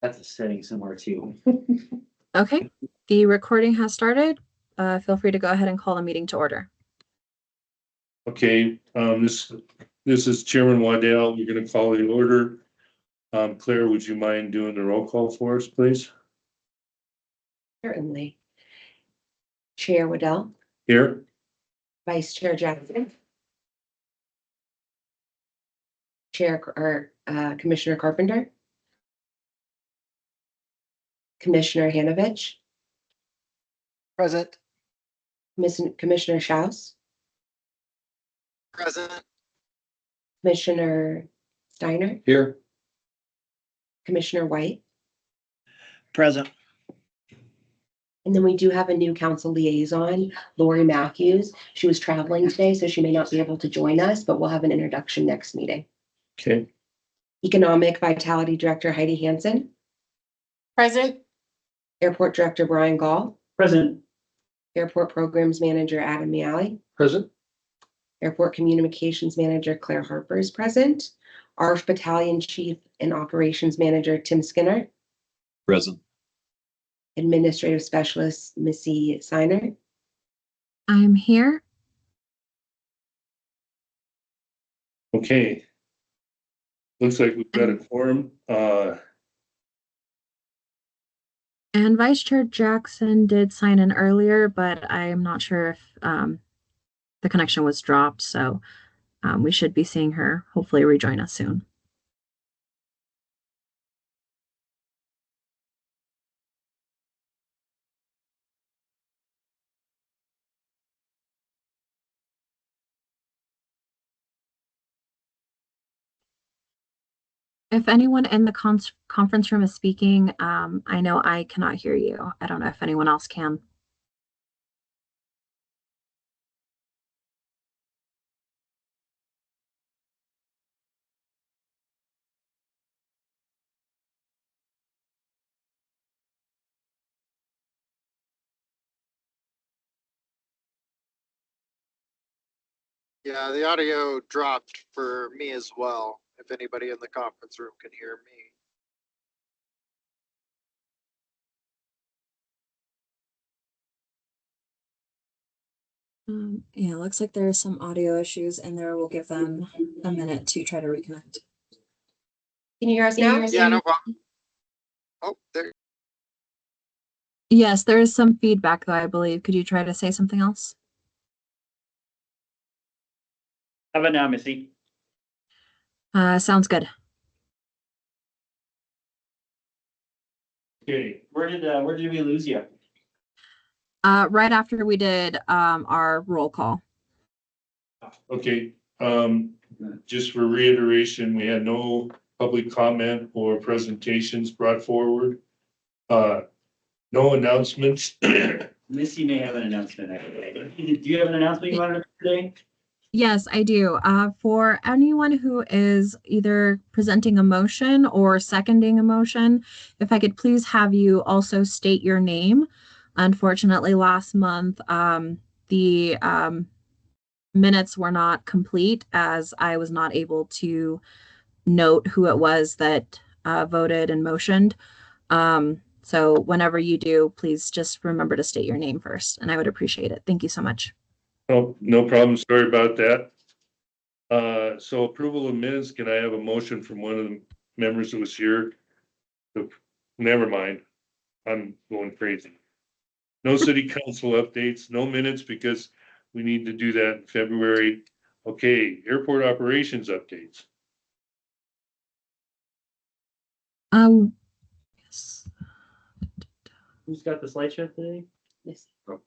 That's a setting somewhere too. Okay, the recording has started. Feel free to go ahead and call the meeting to order. Okay, this is Chairman Waddell. We're gonna call the order. Claire, would you mind doing the roll call for us, please? Certainly. Chair Waddell, Here, Vice Chair Jackson. Commissioner Carpenter. Commissioner Hanovich. Present. Commissioner Schaus. Present. Commissioner Steiner. Here. Commissioner White. Present. And then we do have a new council liaison, Lori Matthews. She was traveling today, so she may not be able to join us, but we'll have an introduction next meeting. okay, Economic Vitality Director Heidi Hansen. Present. Airport Director Brian Gall. Present. Airport Programs Manager Adam Miali. Present. Airport Communications Manager Claire Harper is present. ARF Battalion Chief and Operations Manager Tim Skinner. Present. Administrative Specialist Missy Seiner. I'm here. okay. Looks like we've got a quorum. And Vice Chair Jackson did sign in earlier, but I'm not sure if the connection was dropped. So we should be seeing her hopefully rejoin us soon. If anyone in the conference room is speaking, I know I cannot hear you. I don't know if anyone else can. Yeah, the audio dropped for me as well. If anybody in the conference room can hear me. Yeah, it looks like there are some audio issues in there. We'll give them a minute to try to reconnect. Can you hear us now? Yeah, no problem. Oh, there. Yes, there is some feedback though, I believe. Could you try to say something else? How about now, Missy? Sounds good. Okay, Where did we lose you? Right after we did our roll call. okay, just for reiteration, we had no public comment or presentations brought forward. No announcements. Missy may have an announcement. Actually. Do you have an announcement you wanted to make today? Yes, I do. For anyone who is either presenting a motion or seconding a motion, if I could please have you also state your name. Unfortunately, last month, the minutes were not complete as I was not able to note who it was that voted and motioned. So whenever you do, please just remember to state your name first, and I would appreciate it. Thank you so much. Oh, no problem. Sorry about that. So approval of minutes, can I have a motion from one of the members that was here? Never mind. I'm going crazy. No city council updates, no minutes because we need to do that in February. Okay, airport operations updates. Yes. Who's got the slideshow today? Yes. Oh.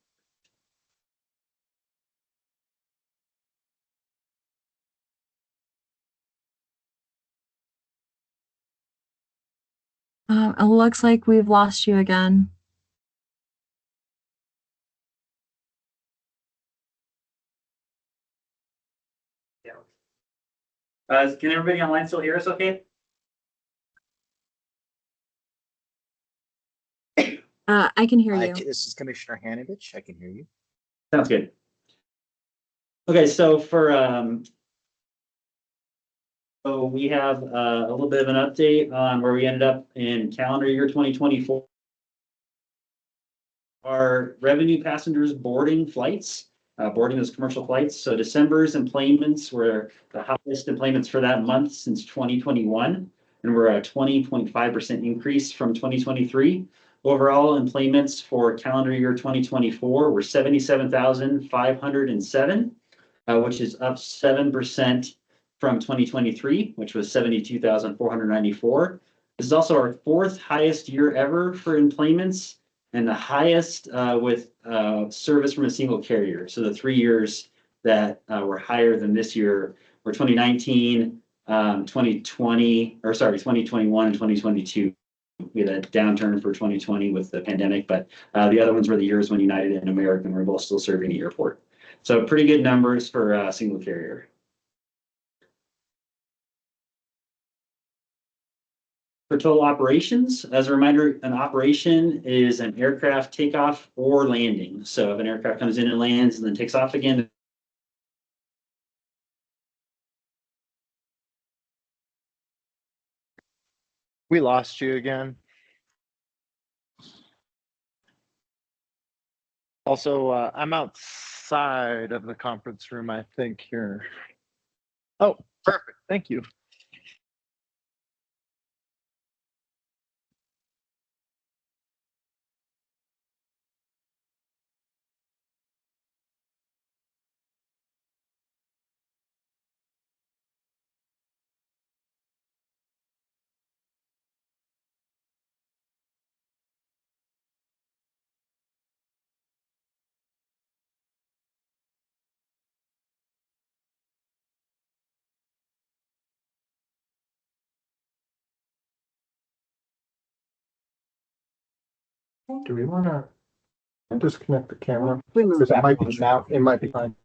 It looks like we've lost you again. Yeah. Can everybody online still hear us okay? I can hear you. This is Commissioner Hanovich. I can hear you. Sounds good. Okay, so for So we have a little bit of an update on where we ended up in calendar year 2024. Our revenue passengers boarding flights, boarding those commercial flights. So December's enplanements were the highest enplanements for that month since 2021. And we're a 20.5% increase from 2023. Overall enplanements for calendar year 2024 were 77,507, which is up 7% from 2023, which was 72,494. This is also our fourth highest year ever for enplanements and the highest with service from a single carrier. So the 3 years that were higher than this year were 2019, 2020, or sorry, 2021 and 2022. We had a downturn for 2020 with the pandemic, but the other ones were the years when United and American were both still serving the airport. So pretty good numbers for a single carrier. For total operations, as a reminder, an operation is an aircraft takeoff or landing. So if an aircraft comes in and lands and then takes off again. We lost you again. Also, I'm outside of the conference room, I think here. Oh, perfect. Thank you. Do we want to disconnect the camera? Because it might be now, it might be fine.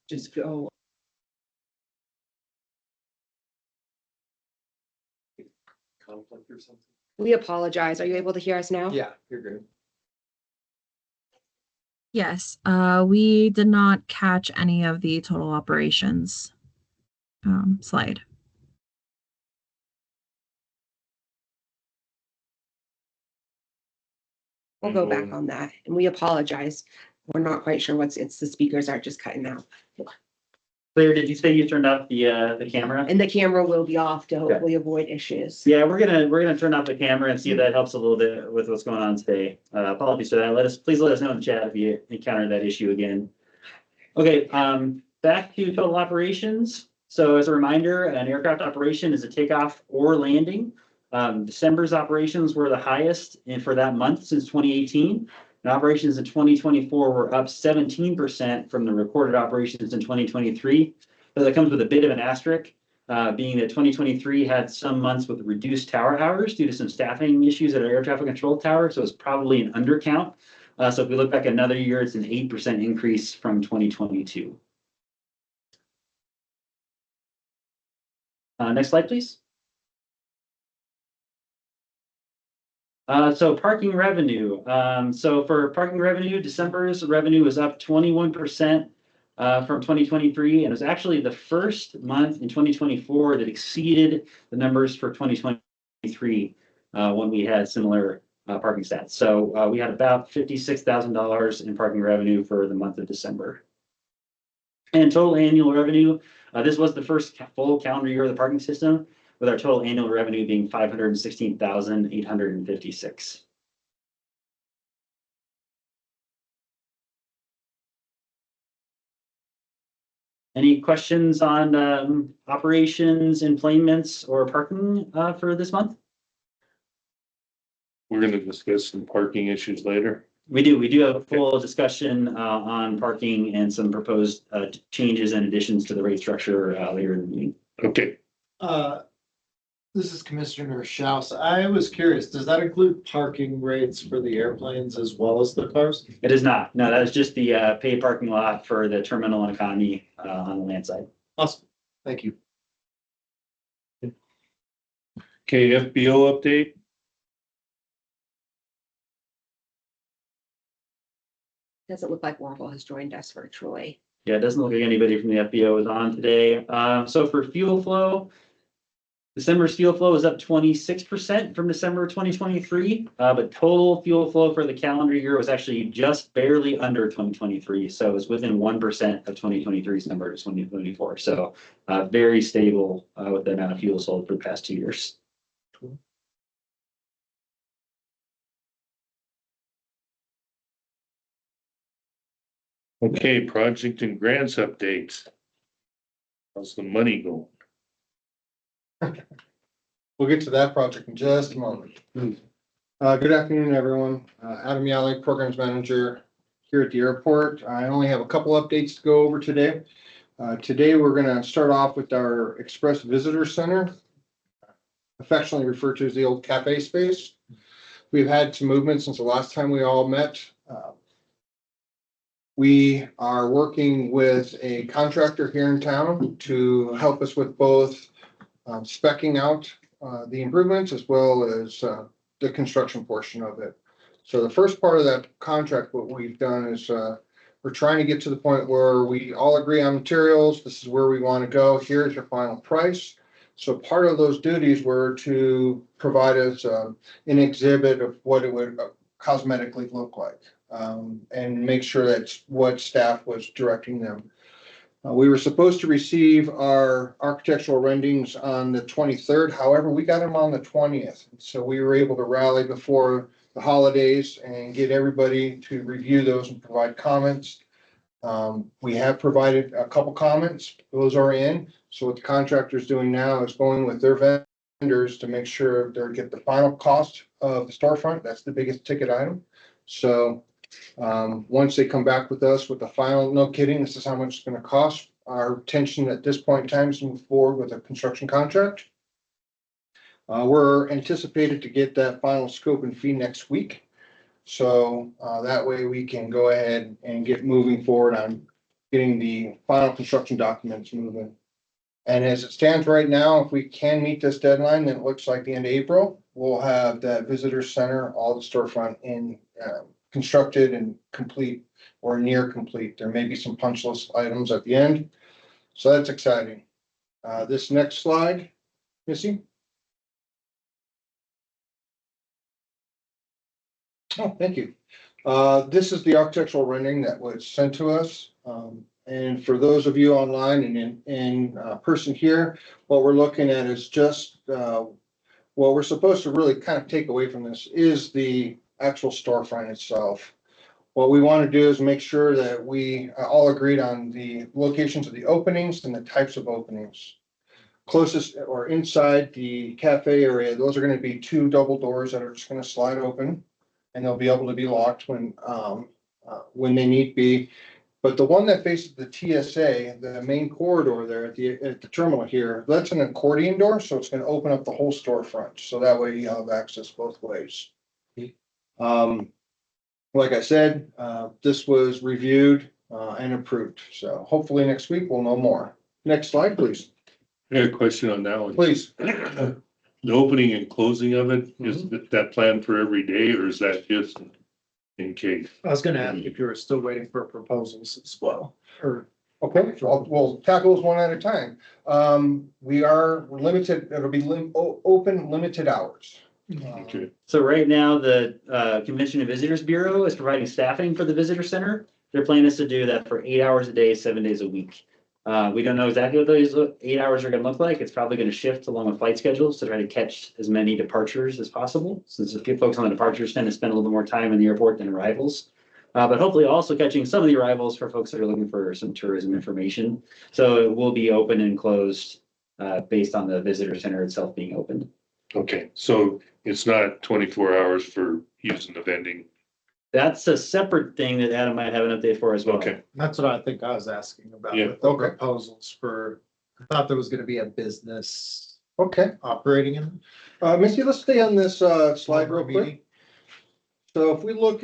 Just go. Conflict or something? We apologize. Are you able to hear us now? Yeah, you're good. Yes, we did not catch any of the total operations slide. We'll go back on that and we apologize. We're not quite sure it's the speakers are just cutting out. Claire, did you say you turned off the camera? And the camera will be off to Okay. hopefully avoid issues. Yeah, we're gonna turn off the camera and see if that helps a little bit with what's going on today. Apologies for that. Please let us know in the chat if you encounter that issue again. Okay, back to total operations. So as a reminder, an aircraft operation is a takeoff or landing. December's operations were the highest for that month since 2018. And operations in 2024 were up 17% from the recorded operations in 2023. So that comes with a bit of an asterisk, being that 2023 had some months with reduced tower hours due to some staffing issues at our air traffic control tower. So it's probably an undercount. So if we look back another year, it's an 8% increase from 2022. Next slide, please. So parking revenue. So for parking revenue, December's revenue was up 21% from 2023, and it was actually the first month in 2024 that exceeded the numbers for 2023 when we had similar parking stats. So we had about $56,000 in parking revenue for the month of December. And total annual revenue, this was the first full calendar year of the parking system, with our total annual revenue being $516,856. Any questions on operations, enplanements, or parking for this month? We're gonna discuss some parking issues later. We do have a full discussion on parking and some proposed changes and additions to the rate structure later in the meeting. Okay, This is Commissioner Schaus. I was curious, does that include parking rates for the airplanes as well as the cars? It is not. No, that is just the paid parking lot for the terminal and economy on the land side. Awesome. Thank you. okay, FBO update. Doesn't look like Warble has joined us virtually. Yeah, it doesn't look like anybody from the FBO is on today. So for fuel flow, December's fuel flow is up 26% from December 2023, but total fuel flow for the calendar year was actually just barely under 2023. So it was within 1% of 2023's number to 2024. So very stable with the amount of fuel sold for the past 2 years. Okay, project and grants updates. How's the money going? We'll get to that project in just a moment. Good afternoon, everyone. Adam Yalley, Programs Manager here at the airport. I only have a couple updates to go over today. Today, we're gonna start off with our Express Visitor Center, affectionately referred to as the old cafe space. We've had some movement since the last time we all met. We are working with a contractor here in town to help us with both speccing out the improvements as well as the construction portion of it. So the first part of that contract, what we've done is we're trying to get to the point where we all agree on materials. This is where we want to go. Here's your final price. So part of those duties were to provide us an exhibit of what it would cosmetically look like, and make sure that's what staff was directing them. We were supposed to receive our architectural renderings on the 23rd. However, we got them on the 20th. So we were able to rally before the holidays and get everybody to review those and provide comments. We have provided a couple comments. Those are in. So what the contractor's doing now is going with their vendors to make sure they get the final cost of the storefront. That's the biggest ticket item. So once they come back with us with the final, no kidding, this is how much it's going to cost. Our intention at this point in time is to move forward with a construction contract. We're anticipated to get that final scope and fee next week. So that way we can go ahead and get moving forward on getting the final construction documents moving. And as it stands right now, if we can meet this deadline, then it looks like the end of April, we'll have that visitor center, all the storefront in constructed and complete or near complete. There may be some punch list items at the end. So that's exciting. This next slide, Missy. Oh, thank you. This is the architectural rendering that was sent to us. And for those of you online and in person here, what we're looking at is just what we're supposed to really kind of take away from this is the actual storefront itself. What we want to do is make sure that we all agreed on the locations of the openings and the types of openings. Closest or inside the cafe area, those are going to be 2 double doors that are just going to slide open, and they'll be able to be locked when they need be. But the one that faces the TSA, the main corridor there at the terminal here, that's an accordion door, so it's going to open up the whole storefront. So that way you have access both ways. Like I said, this was reviewed and approved. So hopefully next week we'll know more. Next slide, please. I got a question on that one. Please. The opening and closing of it, is that planned for every day or is that just in case? I was gonna ask if you were still waiting for proposals as well, or. Okay, so we'll tackle those one at a time. We're limited, it'll be open limited hours. Okay. So right now, the Convention and Visitors Bureau is providing staffing for the visitor center. Their plan is to do that for 8 hours a day, 7 days a week. We don't know exactly what those 8 hours are going to look like. It's probably going to shift along with flight schedules to try to catch as many departures as possible, since if folks on the departures tend to spend a little bit more time in the airport than arrivals. But hopefully also catching some of the arrivals for folks that are looking for some tourism information. So it will be open and closed based on the visitor center itself being open. Okay, so it's not 24 hours for using the vending. That's a separate thing that Adam might have an update for as well. Okay. That's what I think I was asking about. Yeah. With the proposals for, I thought there was gonna be a business Okay, operating in. Missy, let's stay on this slide real Meeting. quick. So if we look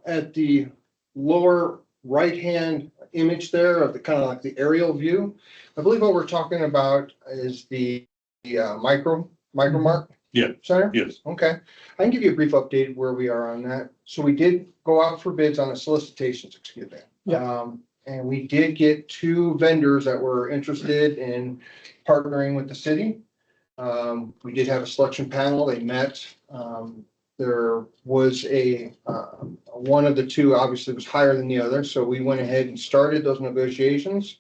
at the lower right-hand image there of the kind of like the aerial view, I believe what we're talking about is the micro mark. Yeah. Center? Yes. Okay, I can give you a brief update where we are on that. So we did go out for bids on the solicitations, excuse me. Yeah. And we did get 2 vendors that were interested in partnering with the city. We did have a selection panel. They met. There was one of the 2 obviously was higher than the other. So we went ahead and started those negotiations.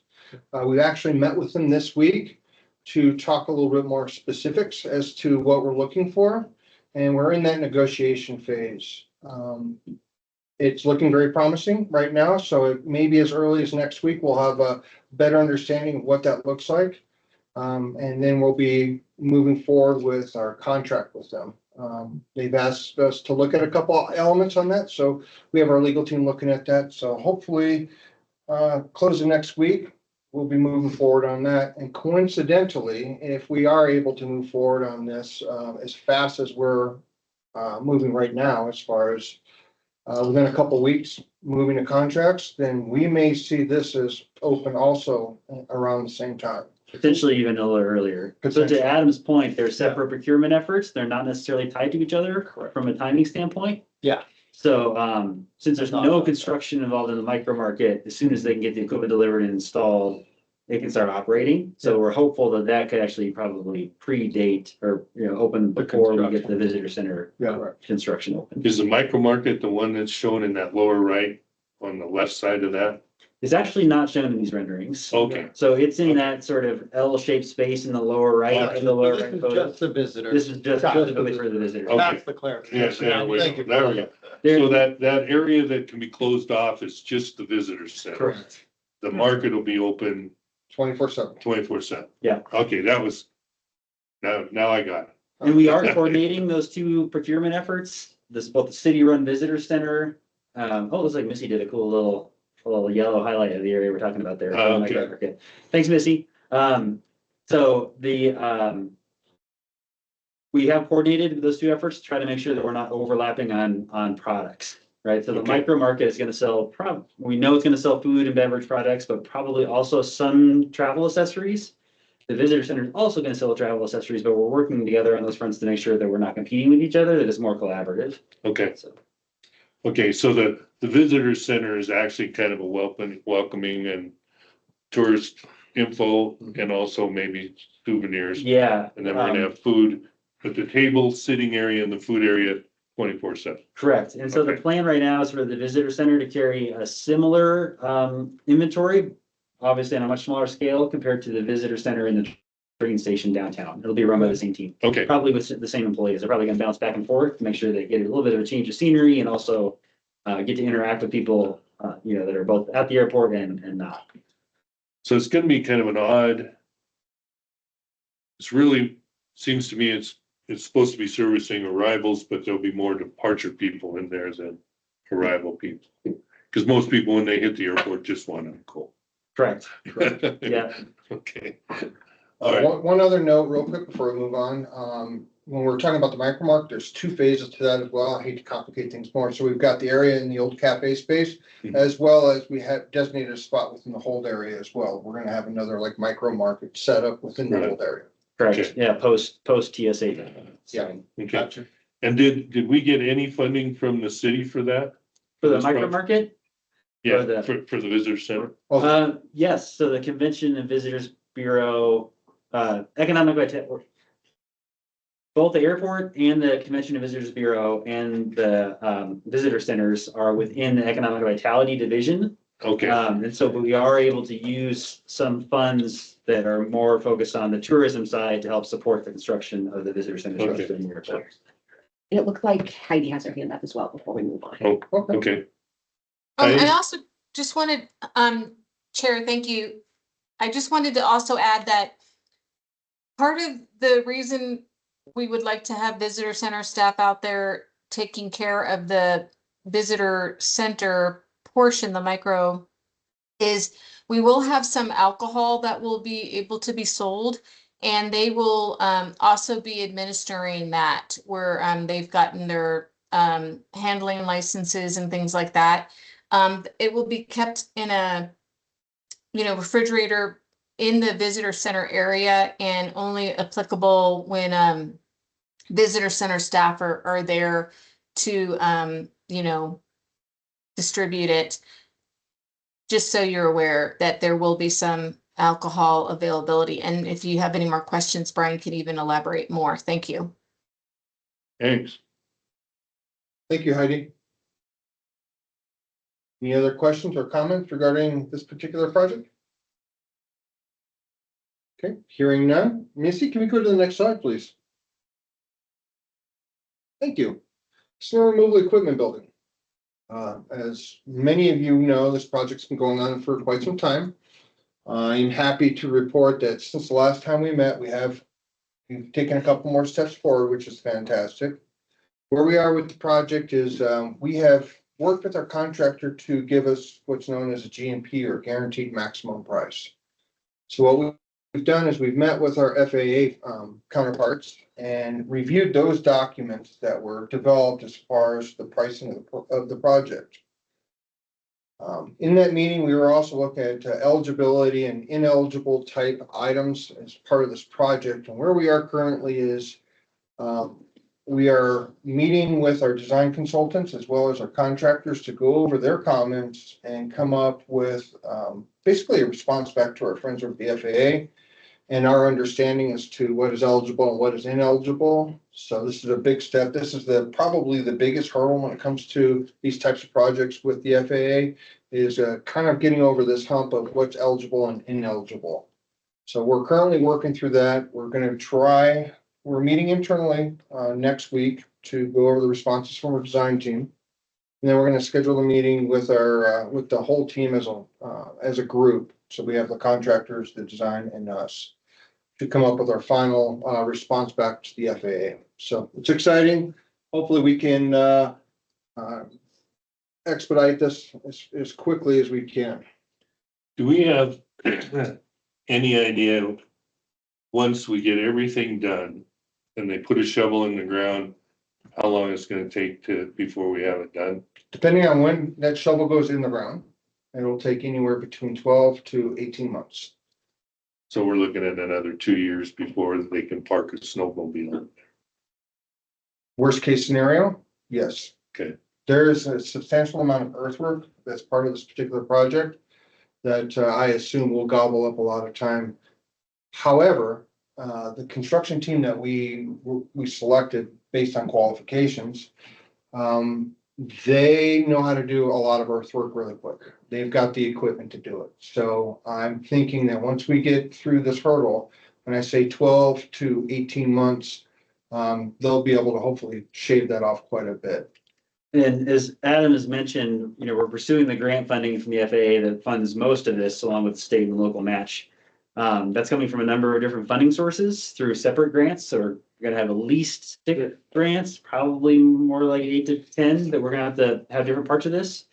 We've actually met with them this week to talk a little bit more specifics as to what we're looking for. And we're in that negotiation phase. It's looking very promising right now. So it may be as early as next week, we'll have a better understanding of what that looks like. And then we'll be moving forward with our contract with them. They've asked us to look at a couple elements on that. So we have our legal team looking at that. So hopefully, closing next week, we'll be moving forward on that. And coincidentally, if we are able to move forward on this, as fast as we're moving right now, as far as within a couple of weeks, moving to contracts, then we may see this as open also around the same time. Potentially even a little earlier. So Potentially. to Adam's point, they're separate procurement efforts. They're not necessarily tied to each other from a timing standpoint. Yeah. So, since there's no construction involved in the micro market, as soon as they can get the equipment delivered and installed, they can start operating. So we're hopeful that that could actually probably predate or, open before we get the visitor center construction open. Is the micro market the one that's shown in that lower right on the left side of that? It's actually not shown in these renderings. Okay, So it's in that sort of L-shaped space in the lower right, in the lower This right is photo. just the visitor. This is just specifically for the visitors. Okay. That's the clarification. Yes, there we Thank go. you. There we go. There- So that area that can be closed off is just the visitor center. Correct. The market will be open 24/7. 24/7. Yeah. Okay, that was, now I got it. And we are coordinating those 2 procurement efforts, both the city-run visitor center. It looks like Missy did a cool little yellow highlight of the area we're talking about there. Oh, okay. Okay. Thanks, Missy. So we have coordinated those 2 efforts to try to make sure that we're not overlapping on products, right? So the Okay. micro market is gonna sell, we know it's gonna sell food and beverage products, but probably also some travel accessories. The visitor center is also gonna sell travel accessories, but we're working together on those fronts to make sure that we're not competing with each other, that it's more collaborative. Okay, So, okay, so the visitor center is actually kind of a welcoming and tourist info and also maybe souvenirs. yeah. And then we're gonna have food at the table, sitting area and the food area 24/7. Correct. And so the Okay. plan right now is for the visitor center to carry a similar inventory, obviously on a much smaller scale compared to the visitor center in the train station downtown. It'll be run by the same team, Okay, probably with the same employees. They're probably gonna bounce back and forth to make sure they get a little bit of a change of scenery and also get to interact with people, that are both at the airport and not. so it's gonna be kind of an odd. It's really, seems to me it's supposed to be servicing arrivals, but there'll be more departure people in there than arrival people. Because most people, when they hit the airport, just want to go. Correct. Yeah. Okay. All right. One other note real quick before we move on. When we're talking about the micro market, there's 2 phases to that as well. I hate to complicate things more. So we've got the area in the old cafe space, Mhm. as well as we have designated a spot within the hold area as well. We're gonna have another like micro market set up within the Right. hold area. Correct. Okay. Yeah, post TSA. Yeah. Okay. Gotcha. And did we get any funding from the city for that? For the This micro project? market? Yeah, the- for the visitor center. Yes, so the Convention and Visitors Bureau, Economic Vitality. Both the airport and the Convention and Visitors Bureau and the visitor centers are within the Economic Vitality Division. Okay, And so we are able to use some funds that are more focused on the tourism side to help support the construction of the visitor center. Okay. structure in the airport. And it looked like Heidi has her hand up as well before we move on. Okay. okay. I also just wanted, Chair, thank you. I just wanted to also add that part of the reason we would like to have visitor center staff out there taking care of the visitor center portion, the micro, is we will have some alcohol that will be able to be sold. And they will also be administering that where they've gotten their handling licenses and things like that. It will be kept in a, refrigerator in the visitor center area and only applicable when visitor center staff are there to, distribute it. just so you're aware that there will be some alcohol availability. And if you have any more questions, Brian can even elaborate more. Thank you. Thanks. Thank you, Heidi. Any other questions or comments regarding this particular project? Okay, hearing none. Missy, can we go to the next slide, please? Thank you. Snow removal equipment building. As many of you know, this project's been going on for quite some time. I'm happy to report that since the last time we met, we've taken a couple more steps forward, which is fantastic. Where we are with the project is we have worked with our contractor to give us what's known as a GMP, or guaranteed maximum price. So what we've done is we've met with our FAA counterparts and reviewed those documents that were developed as far as the pricing of the project. In that meeting, we were also looking at eligibility and ineligible type items as part of this project. And where we are currently is we are meeting with our design consultants as well as our contractors to go over their comments and come up with basically a response back to our friends with the FAA and our understanding as to what is eligible and what is ineligible. So this is a big step. This is probably the biggest hurdle when it comes to these types of projects with the FAA, is kind of getting over this hump of what's eligible and ineligible. So we're currently working through that. We're meeting internally next week to go over the responses from our design team. And then we're going to schedule a meeting with with the whole team as a group. So we have the contractors, the design, and us to come up with our final response back to the FAA. So it's exciting. Hopefully we can expedite this as quickly as we can. Do we have any idea, once we get everything done and they put a shovel in the ground, how long it's gonna take before we have it done? Depending on when that shovel goes in the ground, it'll take anywhere between 12 to 18 months. So we're looking at another 2 years before they can park a snowmobile. Worst case scenario, yes. Okay. There is a substantial amount of earthwork that's part of this particular project that I assume will gobble up a lot of time. However, the construction team that we selected based on qualifications, they know how to do a lot of earthwork really quick. They've got the equipment to do it. So I'm thinking that once we get through this hurdle, when I say 12 to 18 months, they'll be able to hopefully shave that off quite a bit. And as Adam has mentioned, we're pursuing the grant funding from the FAA that funds most of this, along with state and local match. That's coming from a number of different funding sources through separate grants. So we're going to have at least 6 grants, probably more like 8 to 10 that we're going to have different parts of this.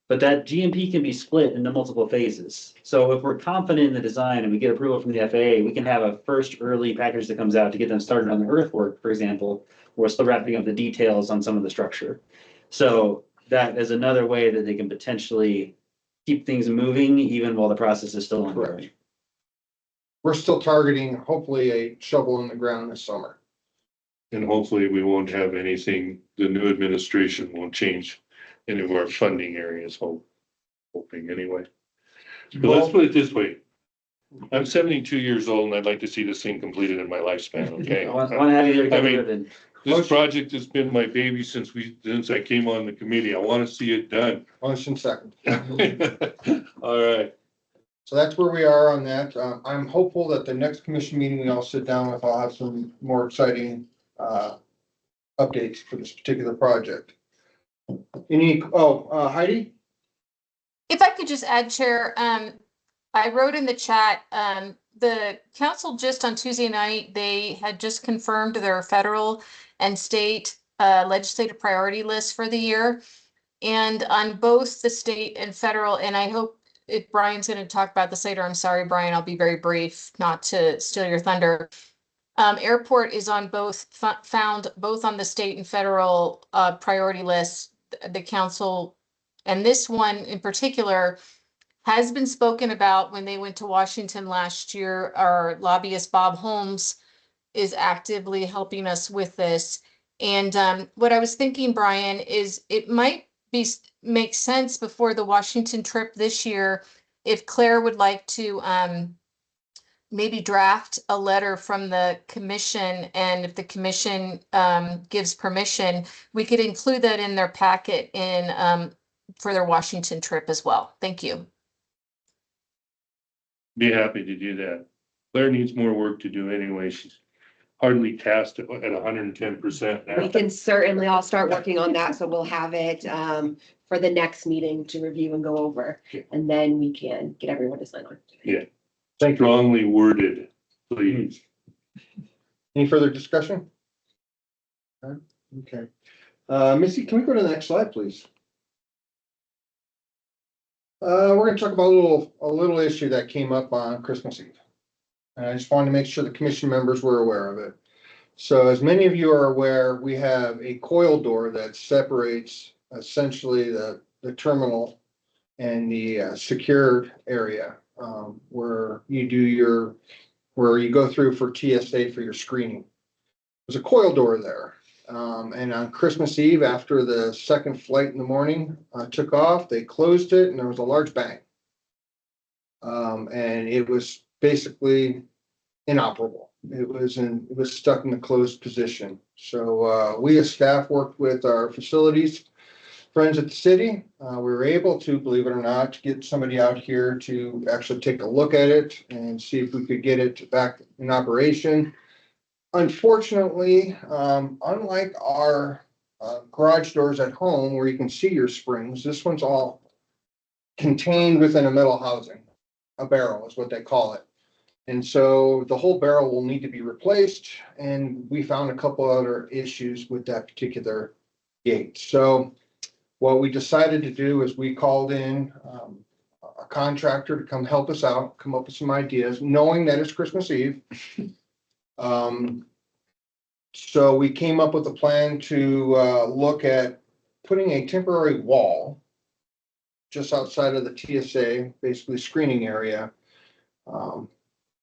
But that GMP can be split into multiple phases. So if we're confident in the design and we get approval from the FAA, we can have a first early package that comes out to get them started on the earthwork, for example. We're still wrapping up the details on some of the structure. So that is another way that they can potentially keep things moving even while the process is still ongoing. We're still targeting hopefully a shovel in the ground this summer. And hopefully we won't have anything, the new administration won't change any of our funding areas, hoping anyway. But let's put it this way. I'm 72 years old and I'd like to see this thing completed in my lifespan, okay? I want to have you there. I mean, this project has been my baby since I came on the committee. I want to see it done. Motion second. All right. So that's where we are on that. I'm hopeful that the next commission meeting we all sit down with, I'll have some more exciting updates for this particular project. Heidi? If I could just add, Chair, I wrote in the chat, the council just on Tuesday night, they had just confirmed their federal and state legislative priority list for the year. And on both the state and federal, and I hope if Brian's going to talk about this later, I'm sorry, Brian, I'll be very brief, not to steal your thunder. Airport is on found both on the state and federal priority lists. The council, and this one in particular, has been spoken about when they went to Washington last year. Our lobbyist, Bob Holmes, is actively helping us with this. And what I was thinking, Brian, is it might make sense before the Washington trip this year, if Claire would like to maybe draft a letter from the commission, and if the commission gives permission, we could include that in their packet in for their Washington trip as well. Thank you. Be happy to do that. Claire needs more work to do anyway. She's hardly tasked at 110% now. We can certainly all start working on that, so we'll have it for the next meeting to review and go over, and then we can get everyone to sign on. Yeah, strongly worded, please. Any further discussion? Okay. Missy, can we go to the next slide, please? We're gonna talk about a little issue that came up on Christmas Eve. And I just wanted to make sure the commission members were aware of it. So as many of you are aware, we have a coil door that separates essentially the terminal and the secured area, where you go through for TSA for your screening. There's a coil door there. And on Christmas Eve, after the second flight in the morning took off, they closed it and there was a large bang. And it was basically inoperable. It was stuck in the closed position. So we as staff worked with our facilities friends at the city. We were able to, believe it or not, get somebody out here to actually take a look at it and see if we could get it back in operation. Unfortunately, unlike our garage doors at home where you can see your springs, this one's all contained within a metal housing. A barrel is what they call it. And so the whole barrel will need to be replaced, and we found a couple other issues with that particular gate. So what we decided to do is we called in a contractor to come help us out, come up with some ideas, knowing that it's Christmas Eve. So we came up with a plan to look at putting a temporary wall just outside of the TSA, basically screening area,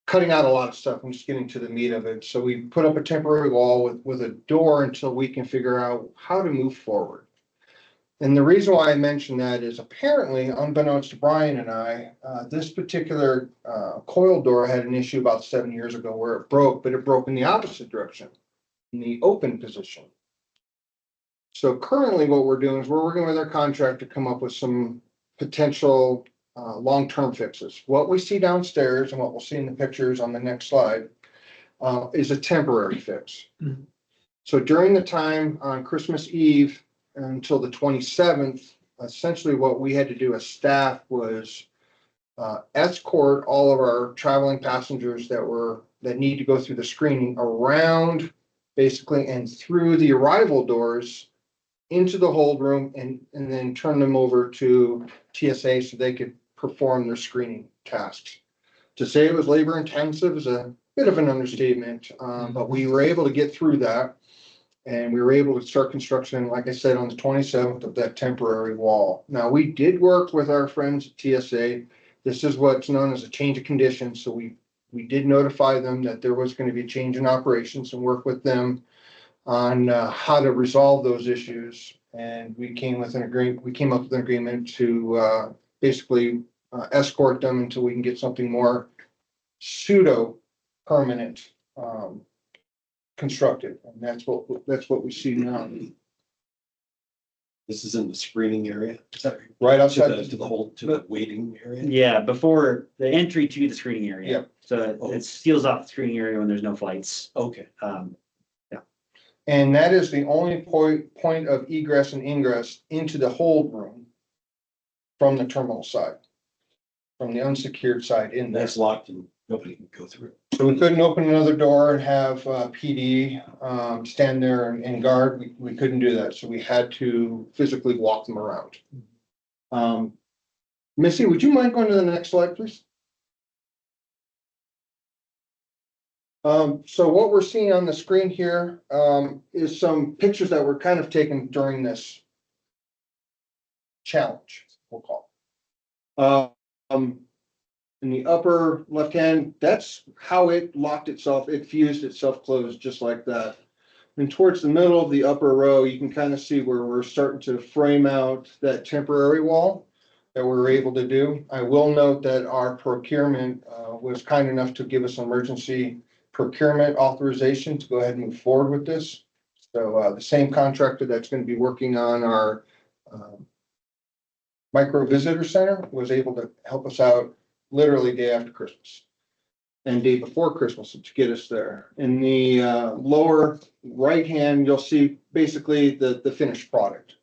cutting out a lot of stuff. I'm just getting to the meat of it. So we put up a temporary wall with a door until we can figure out how to move forward. And the reason why I mention that is apparently, unbeknownst to Brian and I, this particular coil door had an issue about 7 years ago where it broke, but it broke in the opposite direction, in the open position. So currently what we're doing is we're working with our contractor to come up with some potential long-term fixes. What we see downstairs and what we'll see in the pictures on the next slide is a temporary fix. Mm-hmm. So during the time on Christmas Eve until the 27th, essentially what we had to do as staff was escort all of our traveling passengers that need to go through the screening around basically and through the arrival doors into the hold room and then turn them over to TSA so they could perform their screening tasks. To say it was labor intensive is a bit of an understatement, but we were able to get through that. And we were able to start construction, like I said, on the 27th of that temporary wall. Now, we did work with our friends at TSA. This is what's known as a change of conditions. So we did notify them that there was going to be a change in operations and work with them on how to resolve those issues. And we came up with an agreement to basically escort them until we can get something more pseudo permanent constructed, and that's what we see now. This is in the screening area. Is that right outside to the waiting area? Yeah, before the entry to the screening area. Yeah. So it seals off the screening area when there's no flights. Okay. Yeah. And that is the only point of egress and ingress into the hold room from the terminal side, from the unsecured side in there. That's locked and nobody can go through. So we couldn't open another door and have PD stand there and guard. We couldn't do that. So we had to physically walk them around. Missy, would you mind going to the next slide, please? So what we're seeing on the screen here is some pictures that were kind of taken during this challenge, we'll call it. In the upper left hand, that's how it locked itself. It fused itself closed just like that. And towards the middle of the upper row, you can kind of see where we're starting to frame out that temporary wall that we're able to do. I will note that our procurement was kind enough to give us emergency procurement authorization to go ahead and move forward with this. So the same contractor that's going to be working on our micro visitor center was able to help us out literally day after Christmas and day before Christmas to get us there. In the lower right hand, you'll see basically the finished product.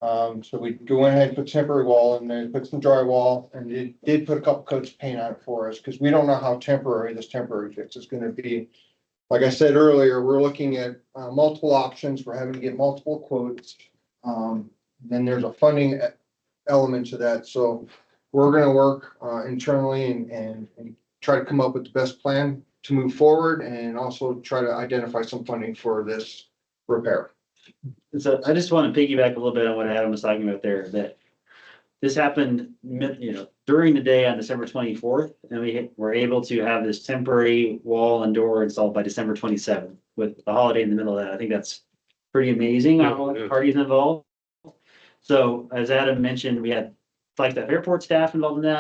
So we go ahead and put temporary wall and then put some drywall, and it did put a couple coats of paint on it for us because we don't know how temporary this temporary fix is going to be. Like I said earlier, we're looking at multiple options. We're having to get multiple quotes. Then there's a funding element to that. So we're going to work internally and try to come up with the best plan to move forward and also try to identify some funding for this repair. So I just want to piggyback a little bit on what Adam was talking about there, that this happened, during the day on December 24th, and we were able to have this temporary wall and door installed by December 27th with the holiday in the middle of that. I think that's pretty amazing on all the parties involved. So as Adam mentioned, we had Flagstaff Airport staff involved in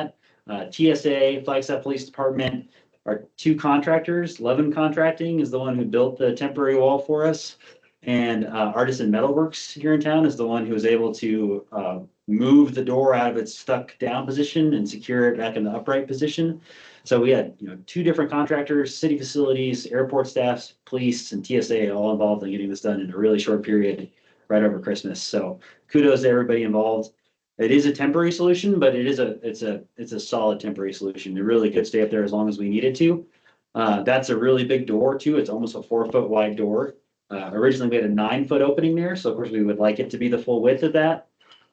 that, TSA, Flagstaff Police Department, our two contractors. Levin Contracting is the one who built the temporary wall for us. And Artisan Metalworks here in town is the one who was able to move the door out of its stuck down position and secure it back in the upright position. So we had, two different contractors, city facilities, airport staffs, police, and TSA all involved in getting this done in a really short period right over Christmas. So kudos to everybody involved. It is a temporary solution, but it's a solid temporary solution. It really could stay up there as long as we needed to. That's a really big door too. It's almost a 4-foot wide door. Originally, we had a 9-foot opening there, so of course we would like it to be the full width of that.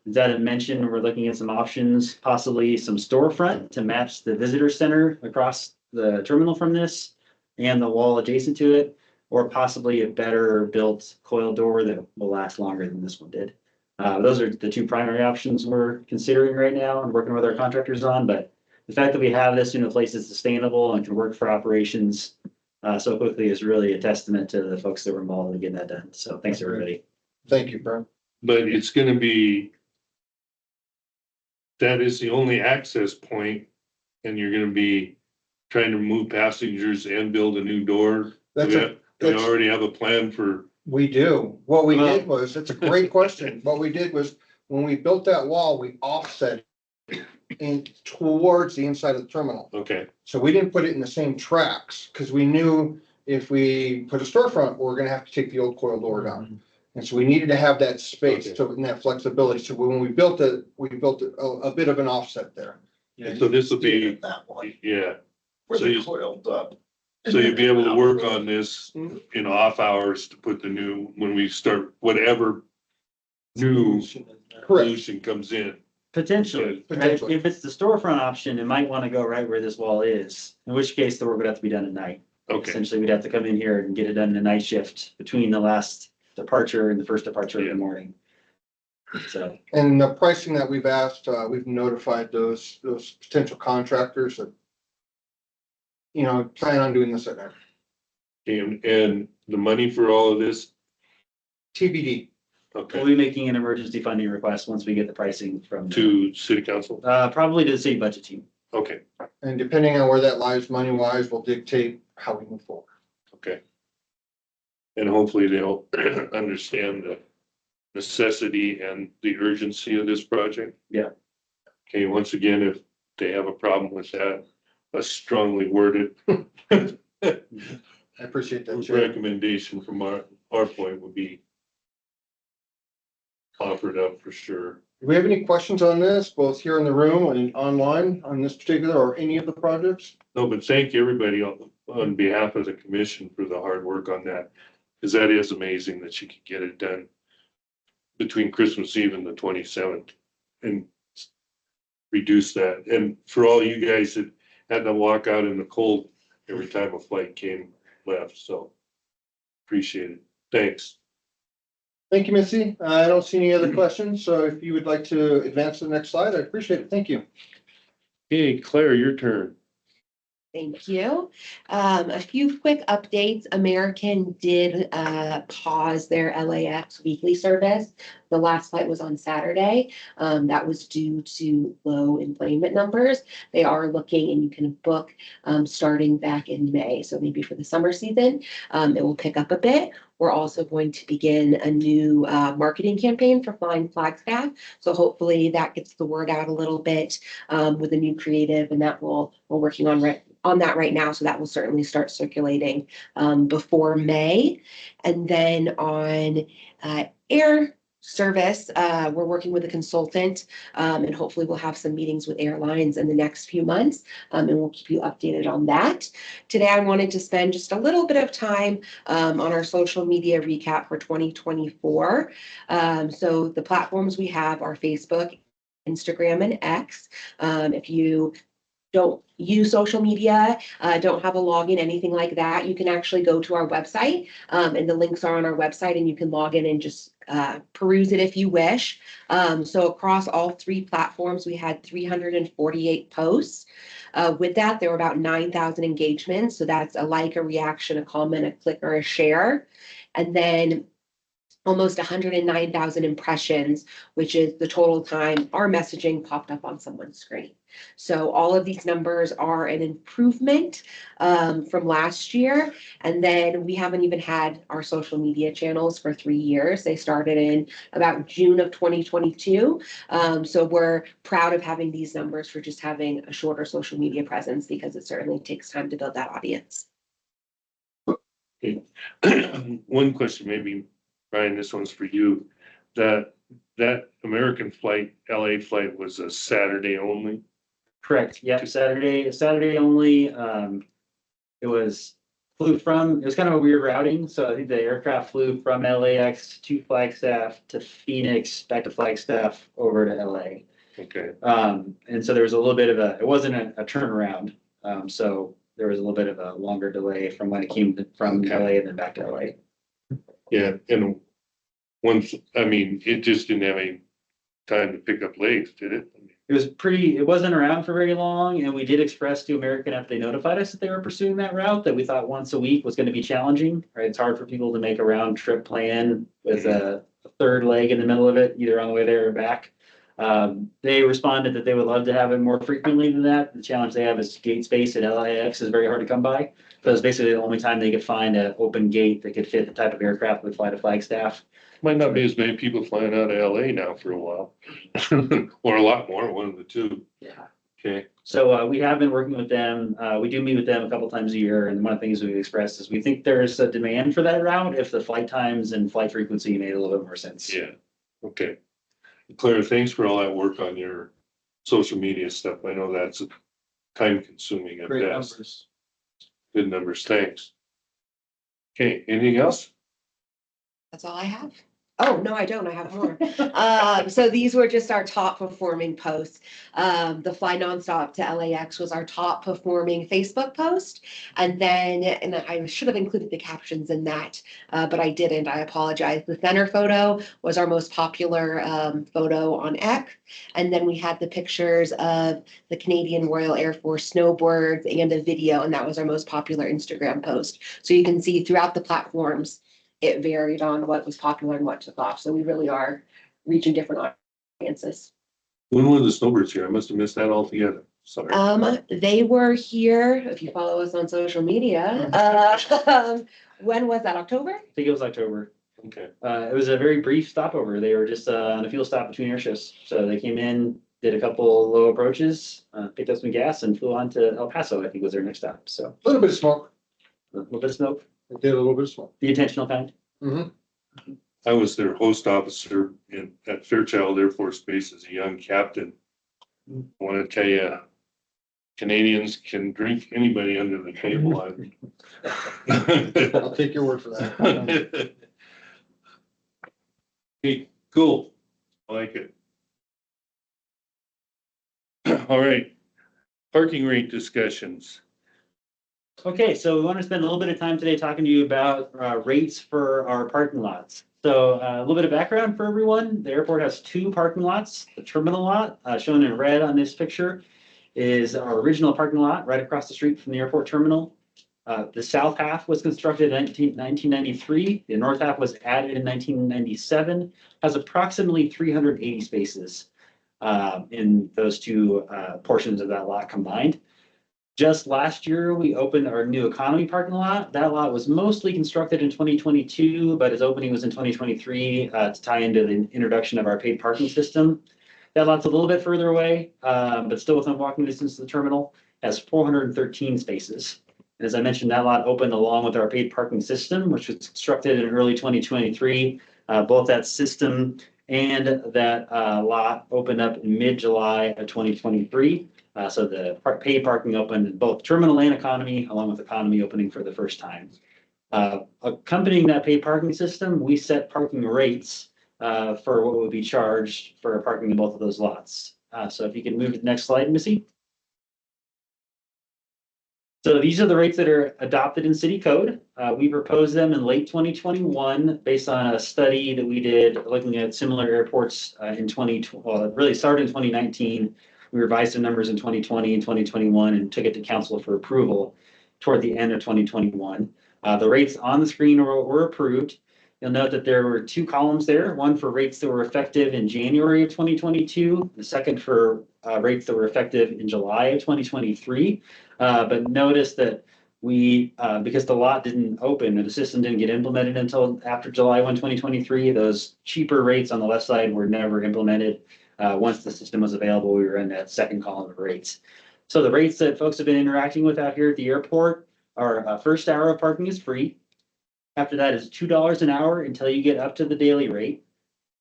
As Adam mentioned, we're looking at some options, possibly some storefront to match the visitor center across the terminal from this and the wall adjacent to it, or possibly a better built coil door that will last longer than this one did. Those are the two primary options we're considering right now and working with our contractors on, but the fact that we have this in a place that's sustainable and can work for operations so quickly is really a testament to the folks that were involved in getting that done. So thanks, everybody. Thank you, Brent. But it's gonna be, that is the only access point, and you're gonna be trying to move passengers and build a new door. Do we already have a plan for? We do. What we did was, it's a great question. What we did was, when we built that wall, we offset in towards the inside of the terminal. Okay, So we didn't put it in the same tracks because we knew if we put a storefront, we're gonna have to take the old coil door down. And so we needed to have that space Okay. and that flexibility. So when we built it, a bit of an offset there. and so this will be, That one, yeah, where So they you- coiled up. so you'll be able to work on this in off hours to put the new, when we start, whatever new Correct. solution comes in. Potentially, Potentially. if it's the storefront option, it might want to go right where this wall is, in which case the work would have to be done at night. Okay, Essentially, we'd have to come in here and get it done in a night shift between the last departure and the first departure of Yeah. the morning. So, And the pricing that we've asked, we've notified those potential contractors that, plan on doing this at night. and the money for all of this, TBD. we'll okay, be making an emergency funding request once we get the pricing from. to city council, Probably to the city budget team. okay, And depending on where that lies money wise, will dictate how we move forward. okay. And hopefully they'll understand the necessity and the urgency of this project. Yeah. Okay, once again, if they have a problem with that, a strongly worded I appreciate that, Chair. recommendation from our point would be offered up for sure. Do we have any questions on this, both here in the room and online on this particular or any of the projects? No, but thank you, everybody on behalf of the commission for the hard work on that. Because that is amazing that you could get it done between Christmas Eve and the 27th and reduce that. And for all you guys that had to walk out in the cold every time a flight left, so appreciate it. Thanks. Thank you, Missy. I don't see any other questions, so if you would like to advance to the next slide, I appreciate it. Thank you. Hey, Claire, your turn. Thank you. A few quick updates. American did pause their LAX weekly service. The last flight was on Saturday. That was due to low employment numbers. They are looking and you can book starting back in May. So maybe for the summer season, it will pick up a bit. We're also going to begin a new marketing campaign for Flying Flagstaff. So hopefully that gets the word out a little bit with a new creative, and that we're working on that right now. So that will certainly start circulating before May. And then on air service, we're working with a consultant, and hopefully we'll have some meetings with airlines in the next few months, and we'll keep you updated on that. Today, I wanted to spend just a little bit of time on our social media recap for 2024. So the platforms we have are Facebook, Instagram, and X. If you don't use social media, don't have a login, anything like that, you can actually go to our website, and the links are on our website, and you can log in and just peruse it if you wish. So across all 3 platforms, we had 348 posts. With that, there were about 9,000 engagements. So that's a like, a reaction, a comment, a click, or a share. And then almost 109,000 impressions, which is the total time our messaging popped up on someone's screen. So all of these numbers are an improvement from last year. And then we haven't even had our social media channels for 3 years. They started in about June of 2022. So we're proud of having these numbers for just having a shorter social media presence, because it certainly takes time to build that audience. Okay. One question, maybe, Brian, this one's for you. That American flight, LA flight was a Saturday only? Correct. Yeah, Saturday only. It was kind of a weird routing. So I think the aircraft flew from LAX to Flagstaff to Phoenix, back to Flagstaff, over to LA. Okay, And so there was a little bit of it wasn't a turnaround. So there was a little bit of a longer delay from when it came from LA and then back to LA. yeah, and it just didn't have any time to pick up legs, did it? It wasn't around for very long, and we did express to American after they notified us that they were pursuing that route, that we thought once a week was going to be challenging, right? It's hard for people to make a round trip plan with a third leg in the middle of it, either on the way there or back. They responded that they would love to have it more frequently than that. The challenge they have is gate space at LAX is very hard to come by. So it's basically the only time they could find an open gate that could fit the type of aircraft that would fly to Flagstaff. Might not be as many people flying out of LA now for a while, or a lot more, one of the two. Yeah. Okay, So we have been working with them. We do meet with them a couple times a year, and one of the things we've expressed is we think there's a demand for that route if the flight times and flight frequency made a little bit more sense. yeah, okay. Claire, thanks for all that work on your social media stuff. I know that's time consuming at Great best. numbers. Good numbers, thanks. Okay, anything else? That's all I have. Oh, no, I don't. I have more. So these were just our top performing posts. The Fly Nonstop to LAX was our top performing Facebook post. And I should have included the captions in that, but I didn't. I apologize. The center photo was our most popular photo on X. And then we had the pictures of the Canadian Royal Air Force snowboards and a video, and that was our most popular Instagram post. So you can see throughout the platforms, it varied on what was popular and what took off. So we really are reaching different audiences. When were the snowbirds here? I must have missed that altogether. Sorry. They were here, if you follow us on social media. When was that? October? I think it was October. Okay. It was a very brief stopover. They were just on a fuel stop between air shifts. So they came in, did a couple low approaches, picked up some gas, and flew on to El Paso, I think was their next stop. So A little bit of smoke. a little bit of smoke, It did a little bit of smoke. the intentional kind. I was their host officer at Fairchild Air Force Base as a young captain. I want to tell you, Canadians can drink anybody under the table. I'll take your word for that. Hey, cool. I like it. All right. Parking rate discussions. Okay, so we want to spend a little bit of time today talking to you about rates for our parking lots. So a little bit of background for everyone. The airport has 2 parking lots. The terminal lot, shown in red on this picture, is our original parking lot right across the street from the airport terminal. The south half was constructed in 1993. The north half was added in 1997, has approximately 380 spaces in those two portions of that lot combined. Just last year, we opened our new economy parking lot. That lot was mostly constructed in 2022, but its opening was in 2023 to tie into the introduction of our paid parking system. That lot's a little bit further away, but still within walking distance to the terminal, has 413 spaces. And as I mentioned, that lot opened along with our paid parking system, which was constructed in early 2023. Both that system and that lot opened up in mid-July of 2023. So the paid parking opened in both terminal and economy, along with economy opening for the first time. Accompanying that paid parking system, we set parking rates for what would be charged for parking in both of those lots. So if you can move to the next slide, Missy. So these are the rates that are adopted in city code. We proposed them in late 2021 based on a study that we did looking at similar airports in it really started in 2019. We revised the numbers in 2020 and 2021 and took it to council for approval toward the end of 2021. The rates on the screen were approved. You'll note that there were two columns there, one for rates that were effective in January of 2022, the second for rates that were effective in July of 2023. But notice that because the lot didn't open and the system didn't get implemented until after July 1, 2023, those cheaper rates on the left side were never implemented. Once the system was available, we were in that second column of rates. So the rates that folks have been interacting with out here at the airport are first hour of parking is free. After that is $2 an hour until you get up to the daily rate,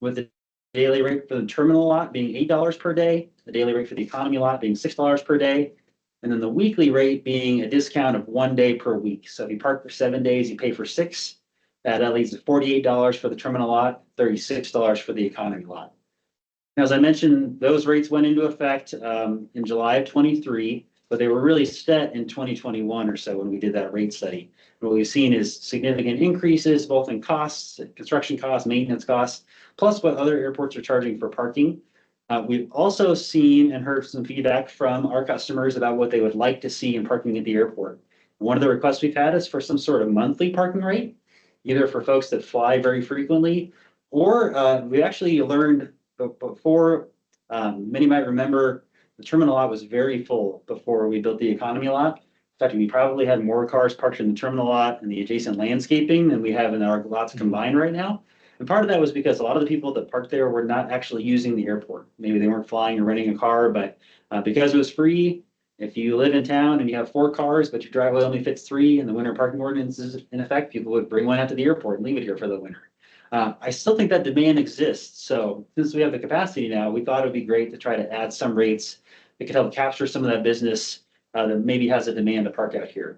with the daily rate for the terminal lot being $8 per day, the daily rate for the economy lot being $6 per day, and then the weekly rate being a discount of 1 day per week. So if you park for 7 days, you pay for 6. That leads to $48 for the terminal lot, $36 for the economy lot. Now, as I mentioned, those rates went into effect in July of 23, but they were really set in 2021 or so when we did that rate study. And what we've seen is significant increases both in costs, construction costs, maintenance costs, plus what other airports are charging for parking. We've also seen and heard some feedback from our customers about what they would like to see in parking at the airport. One of the requests we've had is for some sort of monthly parking rate, either for folks that fly very frequently, or we actually learned before, many might remember the terminal lot was very full before we built the economy lot. In fact, we probably had more cars parked in the terminal lot and the adjacent landscaping than we have in our lots combined right now. And part of that was because a lot of the people that parked there were not actually using the airport. Maybe they weren't flying or renting a car, but because it was free, if you live in town and you have 4 cars, but your driveway only fits 3 and the winter parking ordinance is in effect, people would bring one out to the airport and leave it here for the winter. I still think that demand exists. So since we have the capacity now, we thought it'd be great to try to add some rates that could help capture some of that business that maybe has a demand to park out here.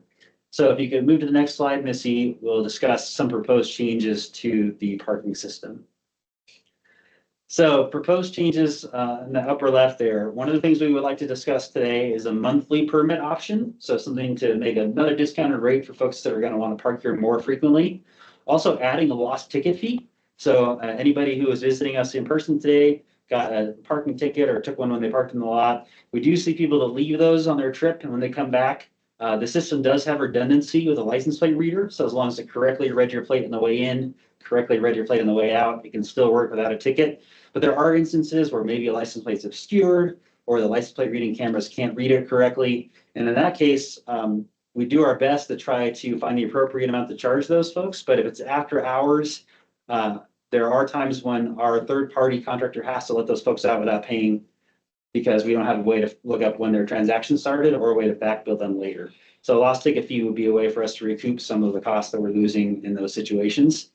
So if you could move to the next slide, Missy, we'll discuss some proposed changes to the parking system. So proposed changes in the upper left there. One of the things we would like to discuss today is a monthly permit option. So something to make another discounted rate for folks that are going to want to park here more frequently. Also adding a lost ticket fee. So anybody who is visiting us in person today got a parking ticket or took one when they parked in the lot. We do see people that leave those on their trip, and when they come back, the system does have redundancy with a license plate reader. So as long as it correctly read your plate on the way in, correctly read your plate on the way out, it can still work without a ticket. But there are instances where maybe a license plate's obscured or the license plate reading cameras can't read it correctly. And in that case, we do our best to try to find the appropriate amount to charge those folks. But if it's after hours, there are times when our third-party contractor has to let those folks out without paying because we don't have a way to look up when their transaction started or a way to back bill them later. So a lost ticket fee would be a way for us to recoup some of the costs that we're losing in those situations.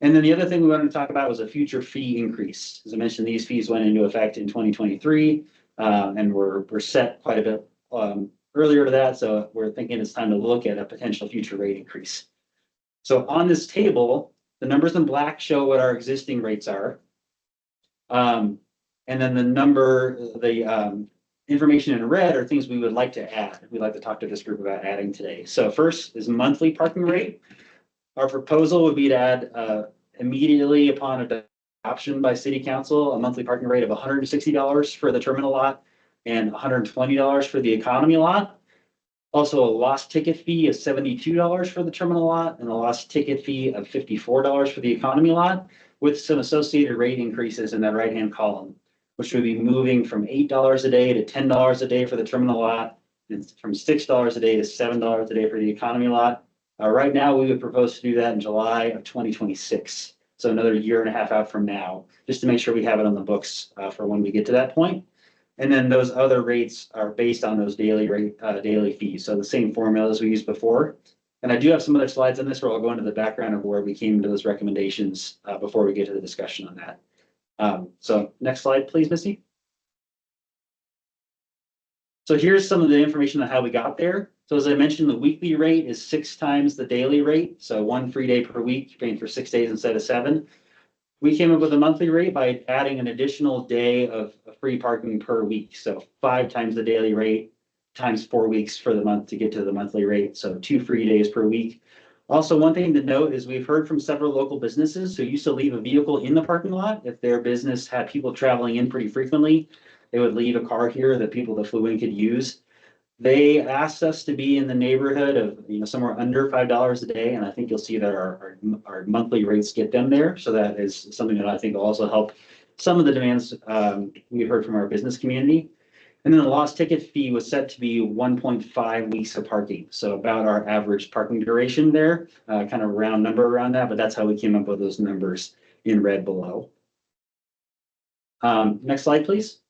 And then the other thing we wanted to talk about was a future fee increase. As I mentioned, these fees went into effect in 2023 and were set quite a bit earlier to that. So we're thinking it's time to look at a potential future rate increase. So on this table, the numbers in black show what our existing rates are. And then the information in red are things we would like to add. We'd like to talk to this group about adding today. So first is monthly parking rate. Our proposal would be to add immediately upon adoption by city council, a monthly parking rate of $160 for the terminal lot and $120 for the economy lot. Also, a lost ticket fee of $72 for the terminal lot and a lost ticket fee of $54 for the economy lot, with some associated rate increases in that right-hand column, which would be moving from $8 a day to $10 a day for the terminal lot, and from $6 a day to $7 a day for the economy lot. Right now, we would propose to do that in July of 2026. So another year and a half out from now, just to make sure we have it on the books for when we get to that point. And then those other rates are based on those daily fees. So the same formula as we used before. And I do have some other slides on this where I'll go into the background of where we came to those recommendations before we get to the discussion on that. So next slide, please, Missy. So here's some of the information on how we got there. So as I mentioned, the weekly rate is 6 times the daily rate. So 1 free day per week, you're paying for 6 days instead of 7. We came up with a monthly rate by adding an additional day of free parking per week. So 5 times the daily rate times 4 weeks for the month to get to the monthly rate. So 2 free days per week. Also, one thing to note is we've heard from several local businesses who used to leave a vehicle in the parking lot. If their business had people traveling in pretty frequently, they would leave a car here that people that flew in could use. They asked us to be in the neighborhood of, somewhere under $5 a day, and I think you'll see that our monthly rates get them there. So that is something that I think will also help some of the demands we heard from our business community. And then the lost ticket fee was set to be 1.5 weeks of parking. So about our average parking duration there, kind of round number around that, but that's how we came up with those numbers in red below. Next slide, please.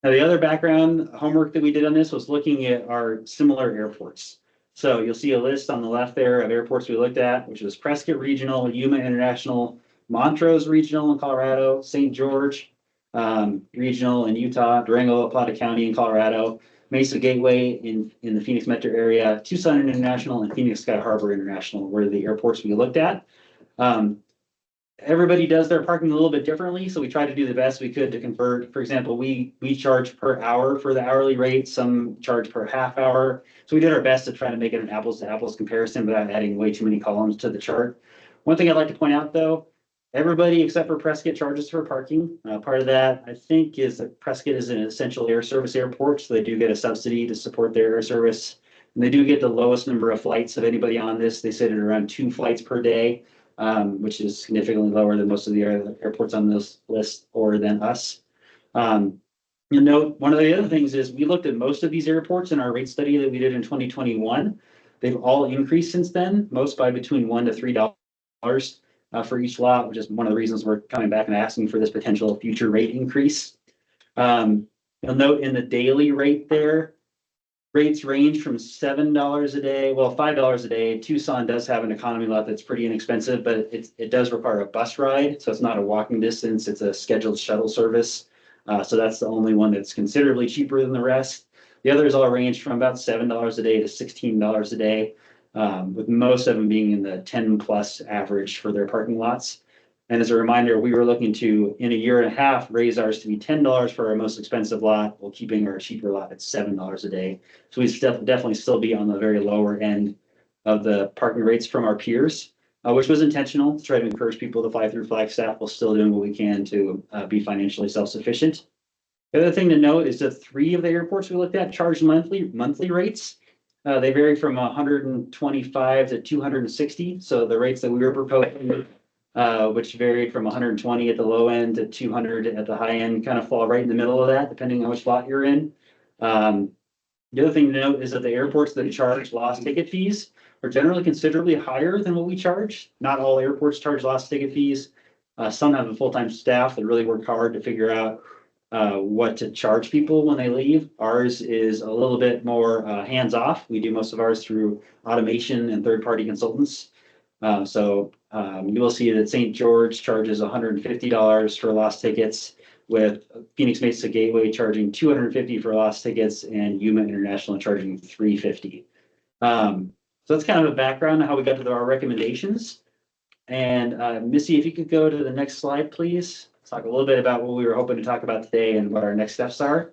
Now, the other background homework that we did on this was looking at our similar airports. So you'll see a list on the left there of airports we looked at, which was Prescott Regional, Yuma International, Montrose Regional in Colorado, St. George Regional in Utah, Durango, Plata County in Colorado, Mesa Gateway in the Phoenix metro area, Tucson International, and Phoenix Sky Harbor International were the airports we looked at. Everybody does their parking a little bit differently, so we try to do the best we could to convert. For example, we charge per hour for the hourly rate, some charge per half hour. So we did our best to try to make it an apples to apples comparison without adding way too many columns to the chart. One thing I'd like to point out though, everybody except for Prescott charges for parking. Part of that, I think, is that Prescott is an essential air service airport, so they do get a subsidy to support their air service. And they do get the lowest number of flights of anybody on this. They sit at around 2 flights per day. Which is significantly lower than most of the other airports on this list or than us. You'll note one of the other things is we looked at most of these airports in our rate study that we did in 2021. They've all increased since then, most by between $1 to $3 for each lot, which is one of the reasons we're coming back and asking for this potential future rate increase. You'll note in the daily rate there, rates range from $7 a day, well, $5 a day. Tucson does have an economy lot that's pretty inexpensive, but it does require a bus ride. So it's not a walking distance, it's a scheduled shuttle service. So that's the only one that's considerably cheaper than the rest. The others all range from about $7 a day to $16 a day, with most of them being in the 10 plus average for their parking lots. And as a reminder, we were looking to, in a year and a half, raise ours to be $10 for our most expensive lot, while keeping our cheaper lot at $7 a day. So we definitely still be on the very lower end of the parking rates from our peers, which was intentional to try to encourage people to fly through Flagstaff while still doing what we can to be financially self-sufficient. The other thing to note is that 3 of the airports we looked at charged monthly rates. They vary from 125 to 260. So the rates that we were proposing, which varied from 120 at the low end to 200 at the high end, kind of fall right in the middle of that, depending on which lot you're in. The other thing to note is that the airports that charge lost ticket fees are generally considerably higher than what we charge. Not all airports charge lost ticket fees. Some have a full-time staff that really work hard to figure out what to charge people when they leave. Ours is a little bit more hands-off. We do most of ours through automation and third-party consultants. You will see that St. George charges $150 for lost tickets, with Phoenix Mesa Gateway charging $250 for lost tickets and Yuma International charging $350. So that's kind of a background on how we got to our recommendations. And Missy, if you could go to the next slide, please. Let's talk a little bit about what we were hoping to talk about today and what our next steps are.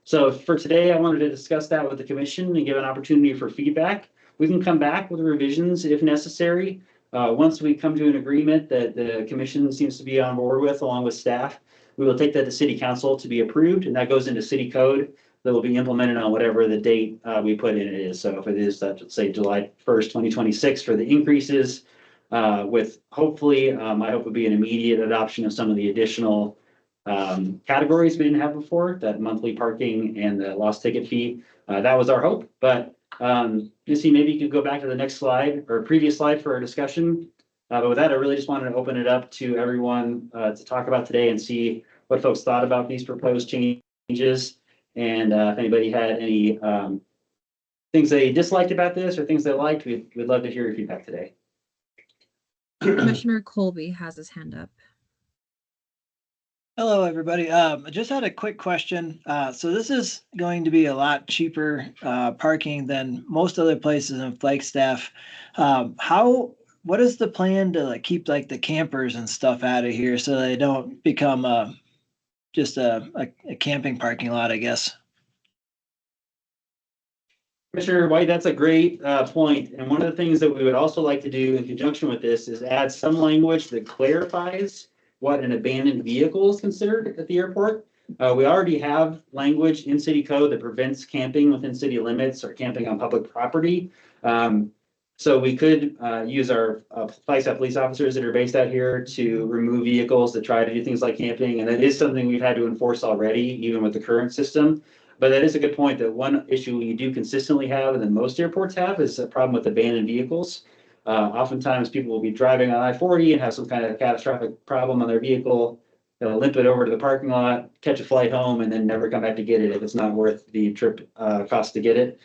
So for today, I wanted to discuss that with the commission and give an opportunity for feedback. We can come back with revisions if necessary. Once we come to an agreement that the commission seems to be on board with, along with staff, We will take that to city council to be approved, and that goes into city code that will be implemented on whatever the date we put in it is. So if it is, let's say July 1st, 2026 for the increases, with hopefully, I hope would be an immediate adoption of some of the additional categories we didn't have before, that monthly parking and the lost ticket fee. That was our hope, but Missy, maybe you could go back to the next slide or previous slide for our discussion. But with that, I really just wanted to open it up to everyone to talk about today and see what folks thought about these proposed changes. And if anybody had any things they disliked about this or things they liked, we'd love to hear your feedback today. Commissioner Colby has his hand up. Hello, everybody. I just had a quick question. So this is going to be a lot cheaper parking than most other places in Flagstaff. What is the plan to like keep like the campers and stuff out of here so they don't become just a camping parking lot, I guess? Commissioner White, that's a great point. And one of the things that we would also like to do in conjunction with this is add some language that clarifies what an abandoned vehicle is considered at the airport. We already have language in city code that prevents camping within city limits or camping on public property. So we could use our Flagstaff police officers that are based out here to remove vehicles that try to do things like camping. And that is something we've had to enforce already, even with the current system. But that is a good point, that one issue we do consistently have, and then most airports have, is a problem with abandoned vehicles. Oftentimes people will be driving on I-40 and have some kind of catastrophic problem on their vehicle. They'll limp it over to the parking lot, catch a flight home, and then never come back to get it if it's not worth the trip cost to get it.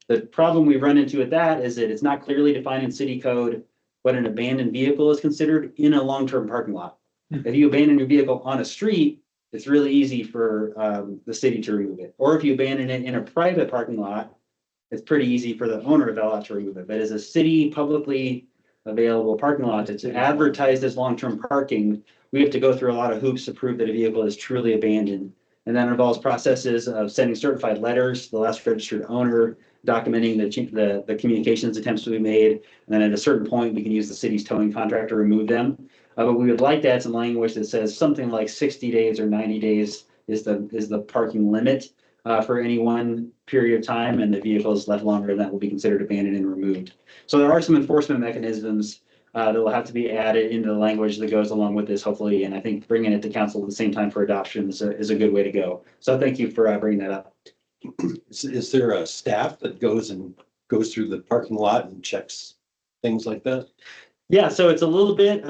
The problem we run into with that is that it's not clearly defined in city code what an abandoned vehicle is considered in a long-term parking lot. If you abandon your vehicle on a street, it's really easy for the city to remove it. Or if you abandon it in a private parking lot, it's pretty easy for the owner of that lot to remove it. But as a city publicly available parking lot that's advertised as long-term parking, we have to go through a lot of hoops to prove that a vehicle is truly abandoned. And that involves processes of sending certified letters to the last registered owner, documenting the communications attempts to be made. And then at a certain point, we can use the city's towing contract to remove them. But we would like to add some language that says something like 60 days or 90 days is the parking limit for any one period of time, and the vehicle is left longer than that will be considered abandoned and removed. So there are some enforcement mechanisms that will have to be added into the language that goes along with this, hopefully. And I think bringing it to council at the same time for adoption is a good way to go. So thank you for bringing that up. Is there a staff that goes through the parking lot and checks things like that? Yeah, so it's a little bit,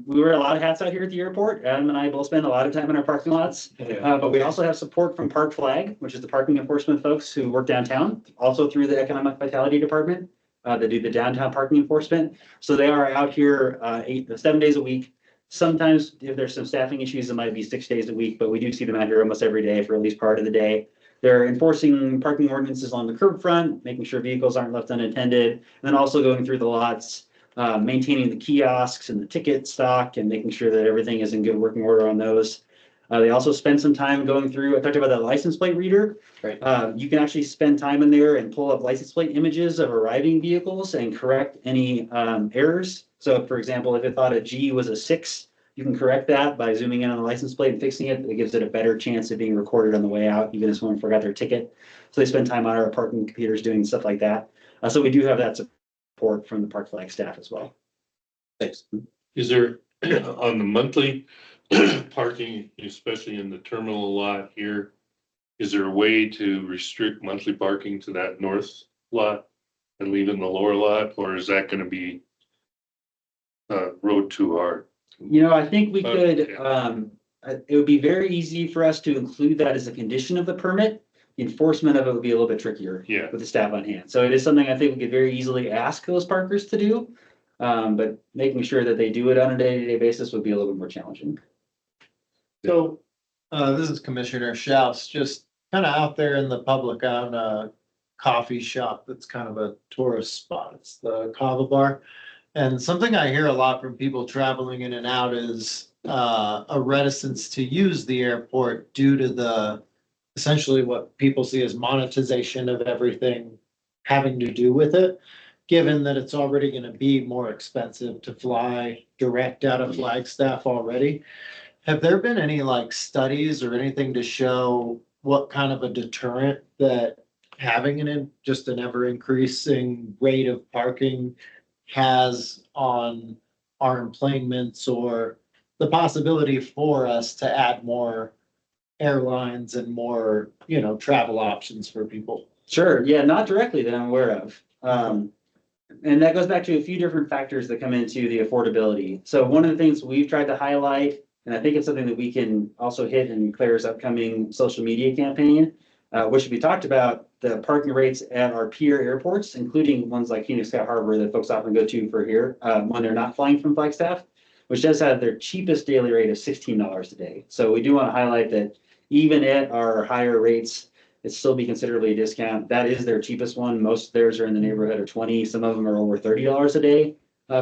we wear a lot of hats out here at the airport. Adam and I both spend a lot of time in our parking lots. But we also have support from Park Flag, which is the parking enforcement folks who work downtown, also through the Economic Vitality Department. They do the downtown parking enforcement. So they are out here 7 days a week. Sometimes if there's some staffing issues, it might be 6 days a week, but we do see them out here almost every day for at least part of the day. They're enforcing parking ordinances on the curb front, making sure vehicles aren't left unattended, and then also going through the lots, maintaining the kiosks and the ticket stock and making sure that everything is in good working order on those. They also spend some time going through, I talked about that license plate reader. Right. You can actually spend time in there and pull up license plate images of arriving vehicles and correct any errors. So for example, if it thought a G was a 6, you can correct that by zooming in on the license plate and fixing it. It gives it a better chance of being recorded on the way out, even if someone forgot their ticket. So they spend time on our parking computers doing stuff like that. So we do have that support from the Park Flag staff as well. Thanks. Is there, on the monthly parking, especially in the terminal lot here, is there a way to restrict monthly parking to that north lot and leave in the lower lot, or is that gonna be road too hard? You know, I think we could, Okay. it would be very easy for us to include that as a condition of the permit. The enforcement of it would be a little bit trickier. Yeah. With the staff on hand. So it is something I think we could very easily ask those parkers to do. But making sure that they do it on a day-to-day basis would be a little bit more challenging. So, this is Commissioner Schaus, just kind of out there in the public on a coffee shop that's kind of a tourist spot. It's the Kava Bar. And something I hear a lot from people traveling in and out is a reticence to use the airport due to the essentially what people see as monetization of everything having to do with it, given that it's already going to be more expensive to fly direct out of Flagstaff already. Have there been any like studies or anything to show what kind of a deterrent that having just an ever increasing rate of parking has on our employments or the possibility for us to add more airlines and more, travel options for people? Sure, yeah, not directly that I'm aware of. And that goes back to a few different factors that come into the affordability. So one of the things we've tried to highlight, and I think it's something that we can also hit in Claire's upcoming social media campaign, which we talked about the parking rates at our peer airports, including ones like Phoenix Sky Harbor that folks often go to for here, when they're not flying from Flagstaff, which does have their cheapest daily rate of $16 a day. So we do want to highlight that even at our higher rates, it'd still be considerably a discount. That is their cheapest one. Most of theirs are in the neighborhood of 20. Some of them are over $30 a day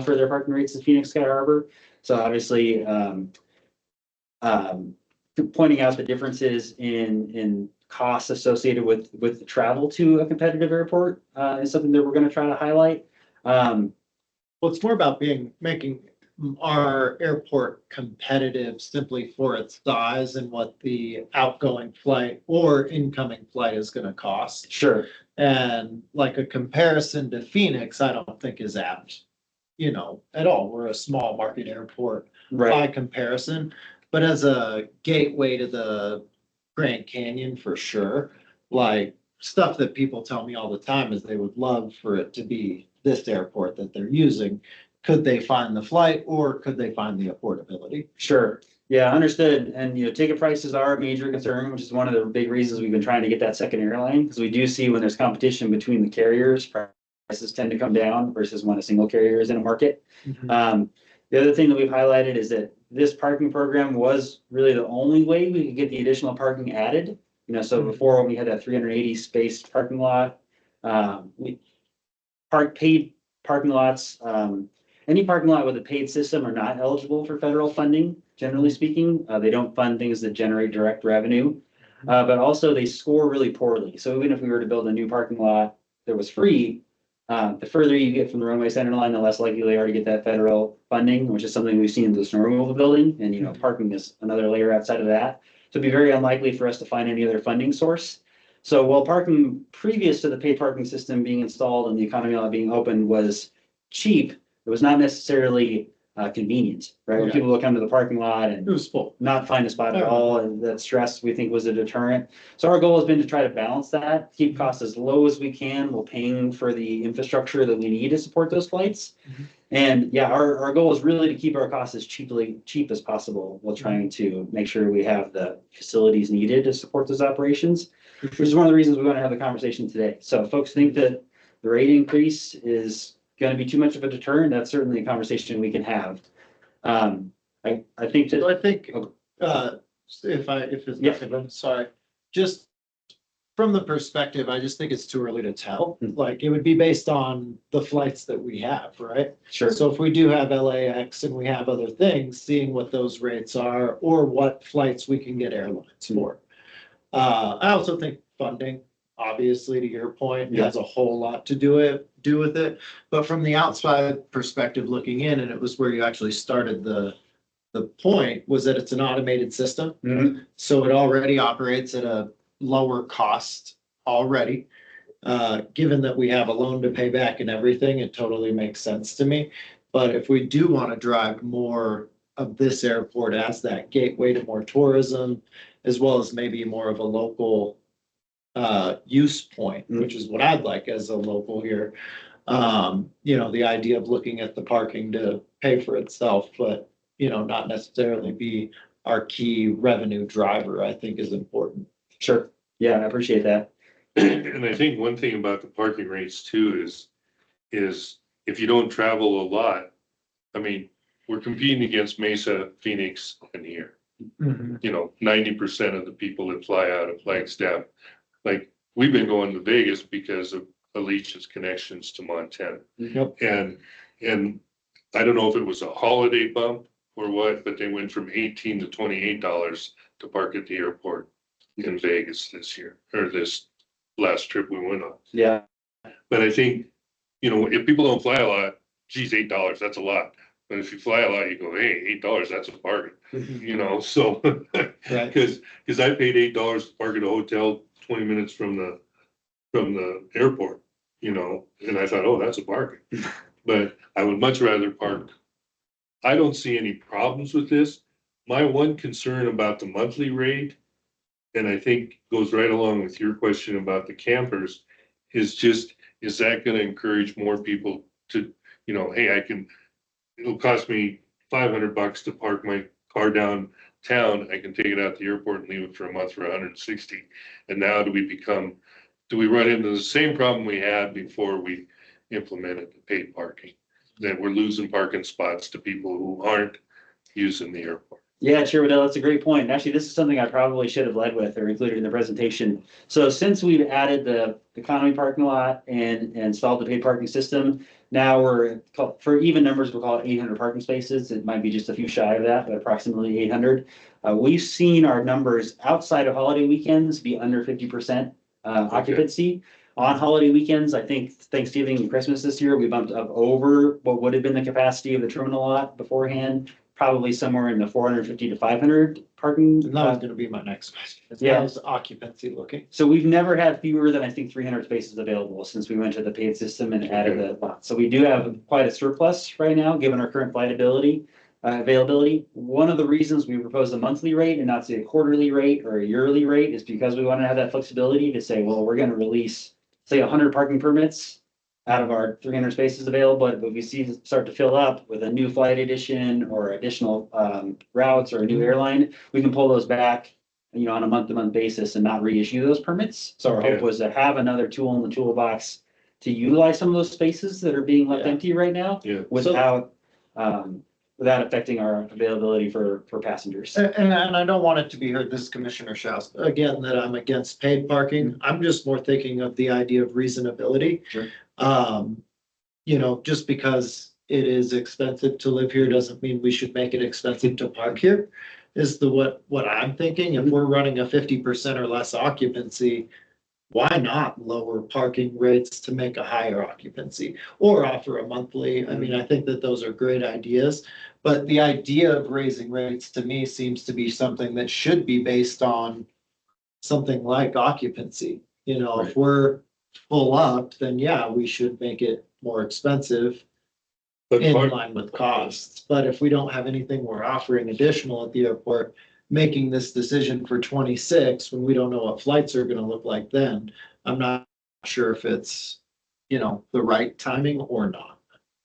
for their parking rates at Phoenix Sky Harbor. So obviously, pointing out the differences in costs associated with the travel to a competitive airport is something that we're going to try to highlight. Well, it's more about making our airport competitive simply for its size and what the outgoing flight or incoming flight is gonna cost. Sure. And like a comparison to Phoenix, I don't think is apt, at all. We're a small market airport by Right. comparison. But as a gateway to the Grand Canyon, for sure, like stuff that people tell me all the time is they would love for it to be this airport that they're using. Could they find the flight or could they find the affordability? Sure. Yeah, understood. And ticket prices are a major concern, which is one of the big reasons we've been trying to get that second airline, because we do see when there's competition between the carriers, prices tend to come down versus when a single carrier is in a market. The other thing that we've highlighted is that this parking program was really the only way we could get the additional parking added. So before when we had that 380 space parking lot, we paid parking lots. Any parking lot with a paid system are not eligible for federal funding, generally speaking. They don't fund things that generate direct revenue, but also they score really poorly. So even if we were to build a new parking lot that was free, the further you get from the runway center line, the less likely they are to get that federal funding, which is something we've seen in the snow removal building. And, parking is another layer outside of that. So it'd be very unlikely for us to find any other funding source. So while parking previous to the paid parking system being installed and the economy lot being opened was cheap, it was not necessarily convenient, right? When Yeah. people would come to the parking lot and It was full. not find a spot at all, and that stress we think was a deterrent. So our goal has been to try to balance that, keep costs as low as we can while paying for the infrastructure that we need to support those flights. And yeah, our goal is really to keep our costs as cheap as possible while trying to make sure we have the facilities needed to support those operations, which is one of the reasons we want to have the conversation today. So if folks think that the rate increase is going to be too much of a deterrent, that's certainly a conversation we can have. I think So that, I think, Okay. if it's, Yeah. I'm sorry, just from the perspective, I just think it's too early to tell. Like, it would be based on the flights that we have, right? sure, So if we do have LAX and we have other things, seeing what those rates are or what flights we can get airlines for. I also think funding, obviously, to your point, Yeah. has a whole lot to do with it. But from the outside perspective looking in, and it was where you actually started the point, was that it's an automated system. Mhm. So it already operates at a lower cost already. Given that we have a loan to pay back and everything, it totally makes sense to me. But if we do want to drive more of this airport as that gateway to more tourism, as well as maybe more of a local use point, which is what I'd like as a local here. The idea of looking at the parking to pay for itself, but, not necessarily be our key revenue driver, I think is important. Sure. Yeah, I appreciate that. And I think one thing about the parking rates too is if you don't travel a lot, I mean, we're competing against Mesa, Phoenix, and here. 90% of the people that fly out of Flagstaff, like, we've been going to Vegas because of Alicia's connections to Montana. Yep. And I don't know if it was a holiday bump or what, but they went from $18 to $28 to park at the airport in Vegas this year, or this last trip we went on. Yeah. But I think, if people don't fly a lot, geez, $8, that's a lot. But if you fly a lot, you go, hey, $8, that's a bargain, you know, so. Right. Cause I paid $8 to park at a hotel 20 minutes from the airport, you know, and I thought, oh, that's a bargain. But I would much rather park. I don't see any problems with this. My one concern about the monthly rate, and I think goes right along with your question about the campers, is just, is that gonna encourage more people to, you know, hey, it'll cost me $500 to park my car downtown. I can take it out to the airport and leave it for a month for 160. And now do we run into the same problem we had before we implemented the paid parking? That we're losing parking spots to people who aren't using the airport. Yeah, sure, Waddell, that's a great point. Actually, this is something I probably should have led with or included in the presentation. So since we've added the economy parking lot and installed the paid parking system, now for even numbers, we'll call it 800 parking spaces. It might be just a few shy of that, but approximately 800. We've seen our numbers outside of holiday weekends be under 50% occupancy. On holiday weekends, I think Thanksgiving and Christmas this year, we bumped up over what would have been the capacity of the terminal lot beforehand. Probably somewhere in the 450 to 500 parking. And that was gonna be my next question. Yeah. How's occupancy looking? So we've never had fewer than, I think, 300 spaces available since we went to the paid system and added the lot. So we do have quite a surplus right now, given our current flight availability. One of the reasons we propose a monthly rate and not say a quarterly rate or a yearly rate is because we want to have that flexibility to say, well, we're going to release, say, 100 parking permits out of our 300 spaces available, but if we start to fill up with a new flight addition or additional routes or a new airline, we can pull those back, you know, on a month-to-month basis and not reissue those permits. So our hope was to have another tool in the toolbox to utilize some of those spaces that are being left empty right now without affecting our availability for passengers. And I don't want it to be heard, this is Commissioner Schaus, again, that I'm against paid parking. I'm just more thinking of the idea of reasonability. Sure. You know, just because it is expensive to live here doesn't mean we should make it expensive to park here. Is what I'm thinking. If we're running a 50% or less occupancy, why not lower parking rates to make a higher occupancy or offer a monthly? I mean, I think that those are great ideas, but the idea of raising rates to me seems to be something that should be based on something like occupancy. You know, if we're full up, then yeah, we should make it more expensive But in part- line with costs. But if we don't have anything we're offering additional at the airport, making this decision for 26 when we don't know what flights are gonna look like then, I'm not sure if it's, you know, the right timing or not.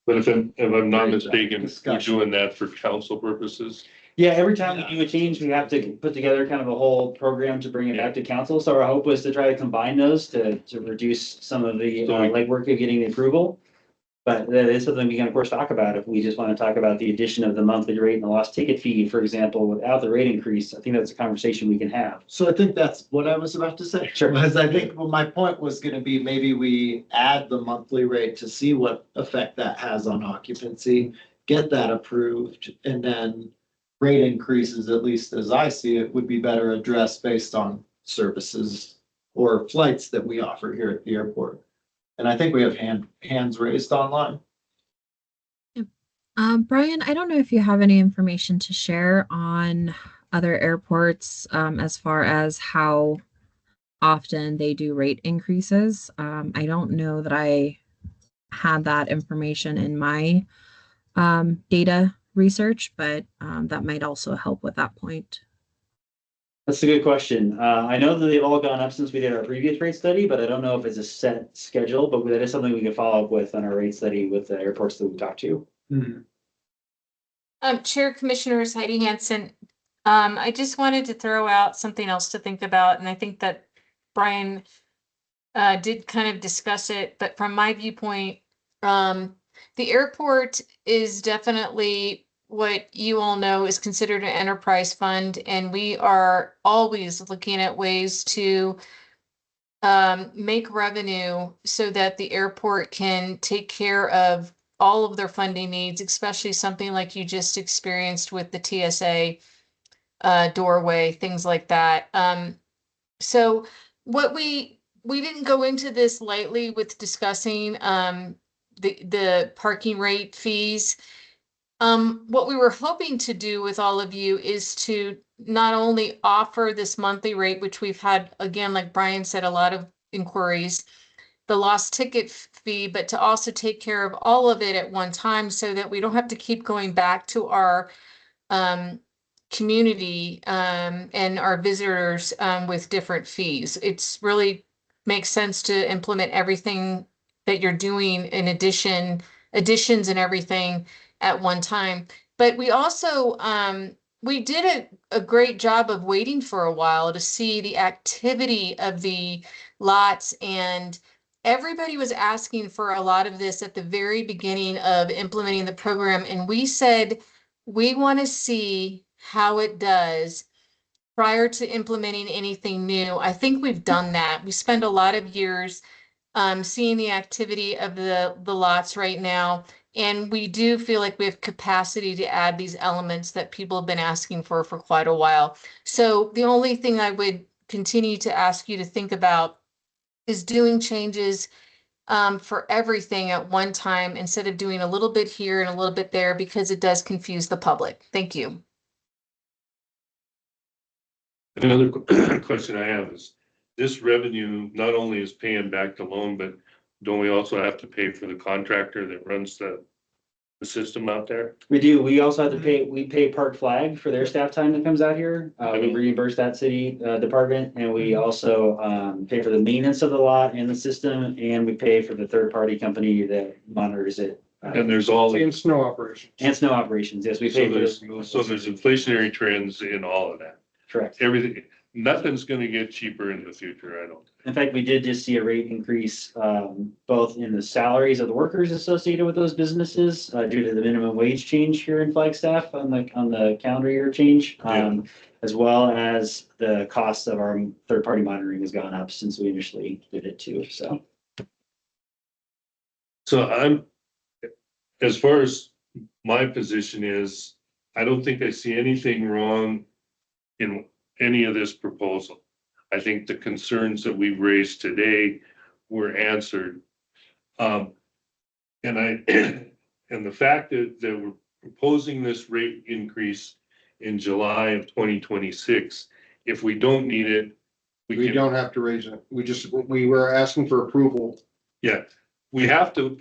But if I'm not Very mistaken, we're discussion. doing that for council purposes. Yeah, every time we do a change, we have to put together kind of a whole program to bring it back to council. So our hope was to try to combine those to reduce some of the legwork of getting the approval. But that is something we can, of course, talk about if we just want to talk about the addition of the monthly rate and the lost ticket fee, for example, without the rate increase. I think that's a conversation we can have. So I think that's what I was about to say. Sure. Because I think, well, my point was gonna be maybe we add the monthly rate to see what effect that has on occupancy, get that approved, and then rate increases, at least as I see it, would be better addressed based on services or flights that we offer here at the airport. And I think we have hands raised online. Brian, I don't know if you have any information to share on other airports as far as how often they do rate increases. I don't know that I had that information in my data research, but that might also help with that point. That's a good question. I know that they've all gone up since we did our previous rate study, but I don't know if it's a set schedule, but that is something we can follow up with on our rate study with the airports that we talked to. Chair Commissioners Heidi Hansen, I just wanted to throw out something else to think about, and I think that Brian did kind of discuss it, but from my viewpoint, the airport is definitely what you all know is considered an enterprise fund, and we are always looking at ways to make revenue so that the airport can take care of all of their funding needs, especially something like you just experienced with the TSA doorway, things like that. So what we didn't go into this lightly with discussing the parking rate fees. What we were hoping to do with all of you is to not only offer this monthly rate, which we've had, again, like Brian said, a lot of inquiries, the lost ticket fee, but to also take care of all of it at one time so that we don't have to keep going back to our community and our visitors with different fees. It's really makes sense to implement everything that you're doing in additions and everything at one time. But we also we did a great job of waiting for a while to see the activity of the lots, and everybody was asking for a lot of this at the very beginning of implementing the program. And we said, we want to see how it does prior to implementing anything new. I think we've done that. We spend a lot of years seeing the activity of the lots right now. And we do feel like we have capacity to add these elements that people have been asking for quite a while. So the only thing I would continue to ask you to think about is doing changes for everything at one time instead of doing a little bit here and a little bit there, because it does confuse the public. Thank you. Another question I have is, this revenue not only is paying back the loan, but don't we also have to pay for the contractor that runs the system out there? We do. We also have to pay, we pay Park Flag for their staff time that comes out here. We reimburse that city department, and we also pay for the maintenance of the lot and the system, and we pay for the third-party company that monitors it. And there's all, And snow operations. And snow operations, yes, we so pay for there's, those. so there's inflationary trends in all of that. Correct. Everything, nothing's gonna get cheaper in the future, I don't. In fact, we did just see a rate increase, both in the salaries of the workers associated with those businesses, due to the minimum wage change here in Flagstaff on the calendar year change. As well as the cost of our third-party monitoring has gone up since we initially did it too, so. So I'm, as far as my position is, I don't think I see anything wrong in any of this proposal. I think the concerns that we've raised today were answered. And the fact that we're proposing this rate increase in July of 2026, if we don't need it, We don't have to raise it. We were asking for approval. Yeah, we have to,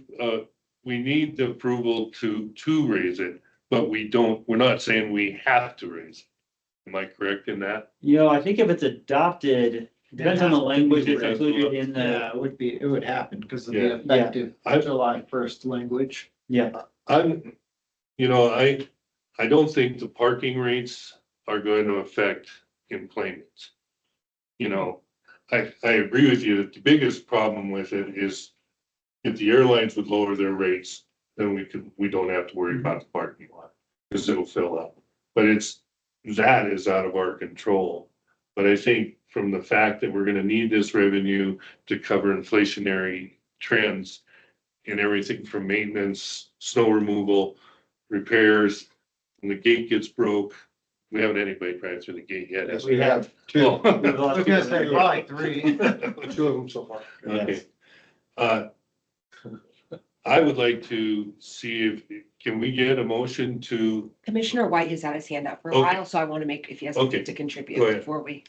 we need the approval to raise it, but we're not saying we have to raise it. Am I correct in that? You know, I think if it's adopted, depends on the language that's included in the, Yeah, it would happen because of Yeah. the effective I- July 1st language. yeah, I'm, you know, I don't think the parking rates are going to affect employment. You know, I agree with you that the biggest problem with it is if the airlines would lower their rates, then we don't have to worry about the parking lot because it'll fill up. But that is out of our control. But I think from the fact that we're gonna need this revenue to cover inflationary trends in everything from maintenance, snow removal, repairs, when the gate gets broke, we haven't had anybody drive through the gate yet. Yes, has we have two. Oh. We've lost I was gonna say people. probably three. Two of them so far. Okay. I would like to see can we get a motion to, Commissioner White has had his hand up for a Okay. while, so I want to make, if he has Okay. anything to Go contribute ahead. before we.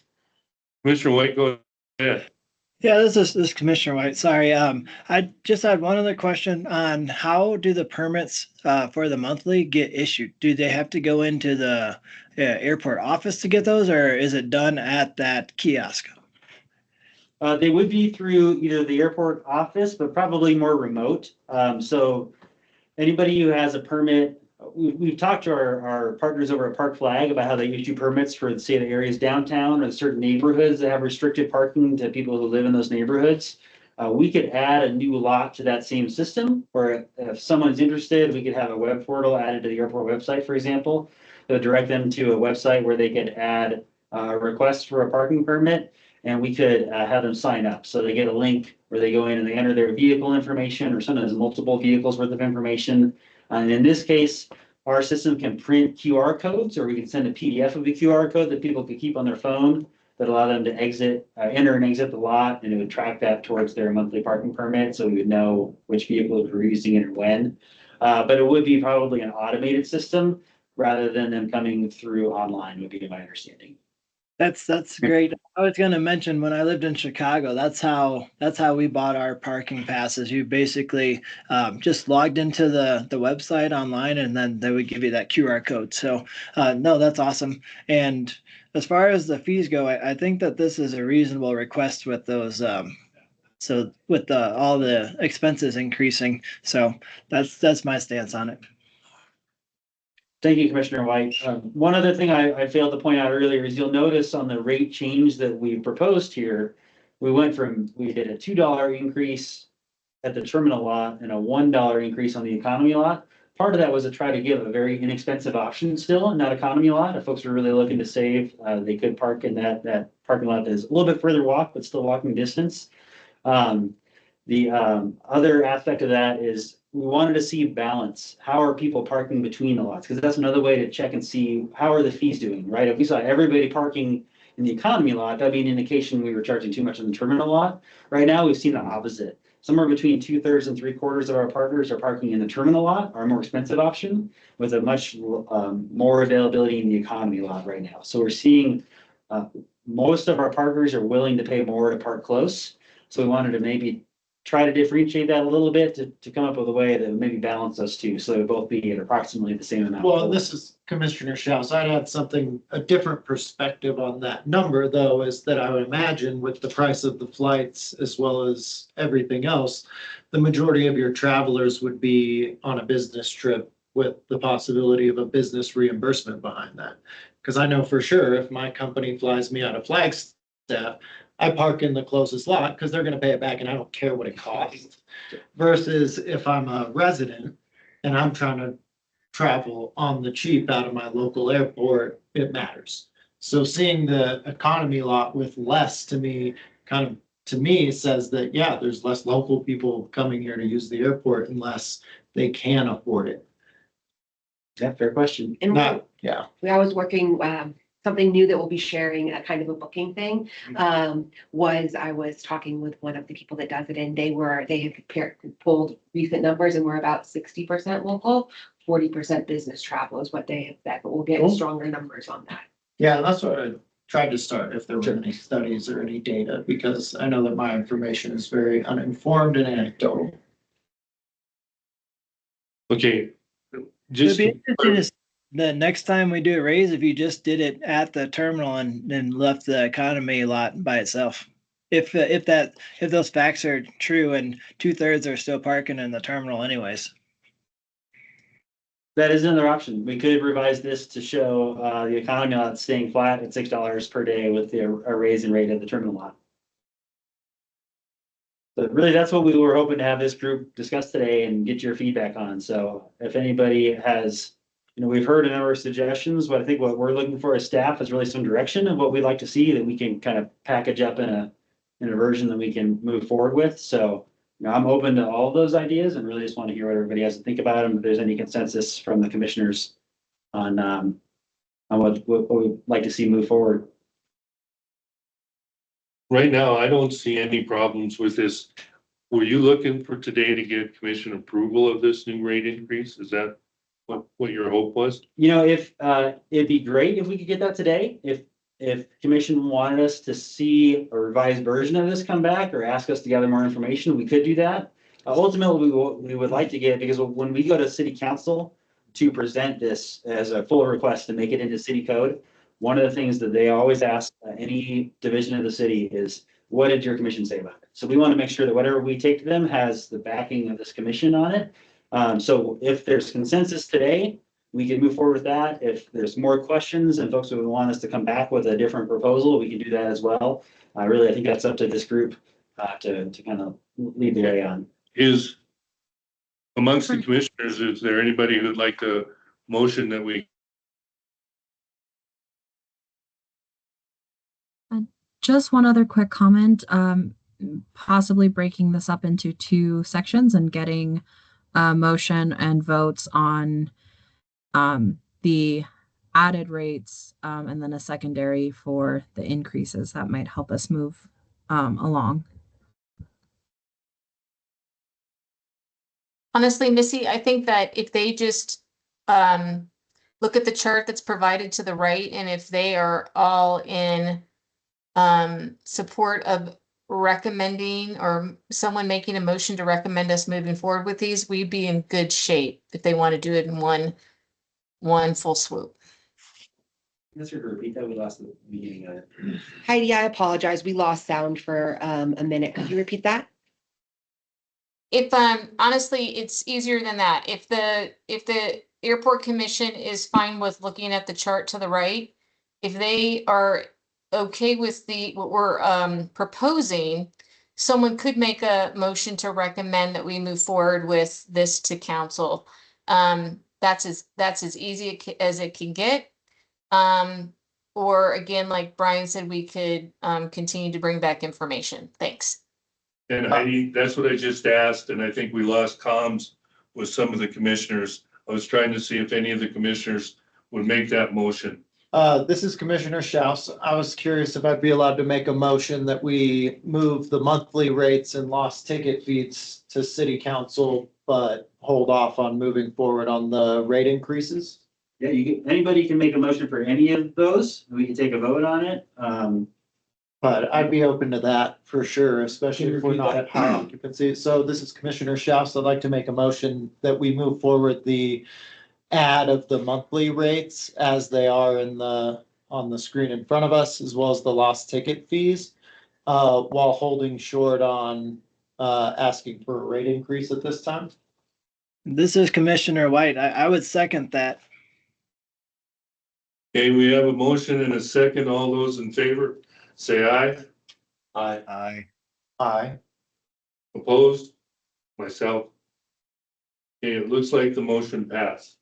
Commissioner White, go ahead. Yeah, this is Commissioner White. Sorry. I just had one other question on how do the permits for the monthly get issued? Do they have to go into the airport office to get those, or is it done at that kiosk? they would be through either the airport office, but probably more remote. So anybody who has a permit, we've talked to our partners over at Park Flag about how they issue permits for, say, the areas downtown or certain neighborhoods that have restricted parking to people who live in those neighborhoods. We could add a new lot to that same system, where if someone's interested, we could have a web portal added to the airport website, for example. To direct them to a website where they could add a request for a parking permit, and we could have them sign up. So they get a link where they go in and they enter their vehicle information, or sometimes multiple vehicles worth of information. And in this case, our system can print QR codes, or we can send a PDF of the QR code that people could keep on their phone that allow them to enter and exit the lot, and it would track that towards their monthly parking permit. So we would know which vehicles were using it and when. But it would be probably an automated system rather than them coming through online, would be my understanding. That's great. I was gonna mention when I lived in Chicago, that's how we bought our parking passes. You basically just logged into the website online, and then they would give you that QR code. So no, that's awesome. And as far as the fees go, I think that this is a reasonable request with those. So with all the expenses increasing, so that's my stance on it. Thank you, Commissioner White. One other thing I failed to point out earlier is you'll notice on the rate change that we proposed here, we did a $2 increase at the terminal lot and a $1 increase on the economy lot. Part of that was to try to give a very inexpensive option still in that economy lot. If folks are really looking to save, they could park in that parking lot that is a little bit further walk, but still walking distance. The other aspect of that is we wanted to see balance. How are people parking between the lots? Because that's another way to check and see how are the fees doing, right? If we saw everybody parking in the economy lot, that'd be an indication we were charging too much in the terminal lot. Right now, we've seen the opposite. Somewhere between 2/3 and 3/4 of our partners are parking in the terminal lot, our more expensive option, with a much more availability in the economy lot right now. So we're seeing most of our partners are willing to pay more to park close. So we wanted to maybe try to differentiate that a little bit to come up with a way that would maybe balance those two, so they both be at approximately the same amount. Well, this is Commissioner Schaus. I'd add a different perspective on that number, though, is that I would imagine with the price of the flights as well as everything else, the majority of your travelers would be on a business trip with the possibility of a business reimbursement behind that. Because I know for sure if my company flies me out of Flagstaff, I park in the closest lot because they're gonna pay it back and I don't care what it costs. Versus if I'm a resident and I'm trying to travel on the cheap out of my local airport, it matters. So seeing the economy lot with less to me, says that, yeah, there's less local people coming here to use the airport unless they can afford it. Yeah, fair question. And Yeah. we always working, something new that we'll be sharing, a kind of a booking thing. Was I was talking with one of the people that does it and they had pulled recent numbers and we're about 60% local, 40% business travel is what they have said, but we'll get Cool. stronger numbers on that. Yeah, that's what I tried to start, if there were any studies or any data, because I know that my information is very uninformed and anecdotal. Okay. It'd Just, be interesting to see the next time we do a raise, if you just did it at the terminal and then left the economy lot by itself. If those facts are true and 2/3 are still parking in the terminal anyways. That is another option. We could revise this to show the economy lot staying flat at $6 per day with a raise in rate at the terminal lot. But really, that's what we were hoping to have this group discuss today and get your feedback on. So if anybody has, we've heard a number of suggestions, but I think what we're looking for as staff is really some direction of what we'd like to see that we can kind of package up in a version that we can move forward with. So I'm open to all of those ideas and really just want to hear what everybody has to think about them. If there's any consensus from the commissioners on what we'd like to see move forward. right now, I don't see any problems with this. Were you looking for today to get commission approval of this new rate increase? Is that what your hope was? If it'd be great if we could get that today. If commission wanted us to see a revised version of this come back or ask us to gather more information, we could do that. Ultimately, we would like to get it because when we go to city council to present this as a full request to make it into city code, one of the things that they always ask any division of the city is, what did your commission say about it? So we want to make sure that whatever we take to them has the backing of this commission on it. So if there's consensus today, we can move forward with that. If there's more questions and folks would want us to come back with a different proposal, we can do that as well. I think that's up to this group to kind of lead the way on. Is amongst the commissioners, is there anybody who'd like to motion that we? Just one other quick comment, possibly breaking this up into two sections and getting a motion and votes on the added rates and then a secondary for the increases. That might help us move along. Honestly, Missy, I think that if they just look at the chart that's provided to the right, and if they are all in support of recommending or someone making a motion to recommend us moving forward with these, we'd be in good shape if they want to do it in one full swoop. Let's repeat that. We lost the beginning of it. Heidi, I apologize. We lost sound for a minute. Could you repeat that? If honestly, it's easier than that. If the airport commission is fine with looking at the chart to the right, if they are okay with what we're proposing, someone could make a motion to recommend that we move forward with this to council. That's as easy as it can get. Or again, like Brian said, we could continue to bring back information. Thanks. And Heidi, that's what I just asked, and I think we lost comms with some of the commissioners. I was trying to see if any of the commissioners would make that motion. This is Commissioner Schaus. I was curious if I'd be allowed to make a motion that we move the monthly rates and lost ticket fees to city council, but hold off on moving forward on the rate increases. Yeah, anybody can make a motion for any of those. We can take a vote on it. But I'd be open to that for sure, especially if we're not at high occupancy. So this is Commissioner Schaus. I'd like to make a motion that we move forward the add of the monthly rates as they are on the screen in front of us, as well as the lost ticket fees, while holding short on asking for a rate increase at this time. This is Commissioner White. I would second that. Okay, we have a motion and a second. All those in favor, say aye. Aye. Aye. Opposed? Myself. Okay, it looks like the motion passed.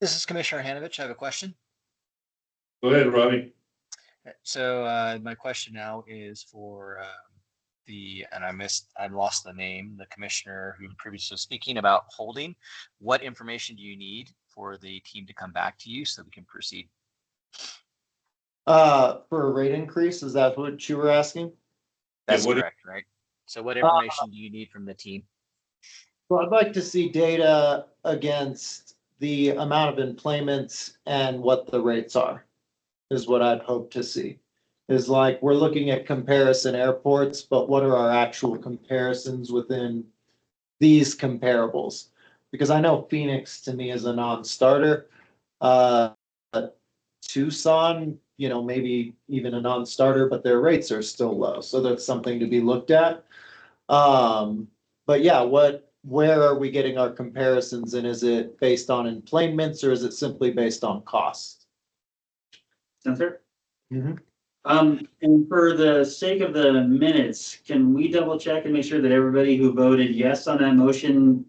This is Commissioner Hanovich. I have a question. Go ahead, Robbie. So my question now is for and I lost the name, the commissioner who previously was speaking about holding. What information do you need for the team to come back to you so we can proceed? For a rate increase, is that what you were asking? That's correct, right? So what information do you need from the team? Well, I'd like to see data against the amount of employments and what the rates are, is what I'd hope to see. Is like, we're looking at comparison airports, but what are our actual comparisons within these comparables? Because I know Phoenix to me is a non-starter. Tucson, maybe even a non-starter, but their rates are still low. So that's something to be looked at. But yeah, where are we getting our comparisons, and is it based on employments or is it simply based on cost? Censor? Mhm. And for the sake of the minutes, can we double check and make sure that everybody who voted yes on that motion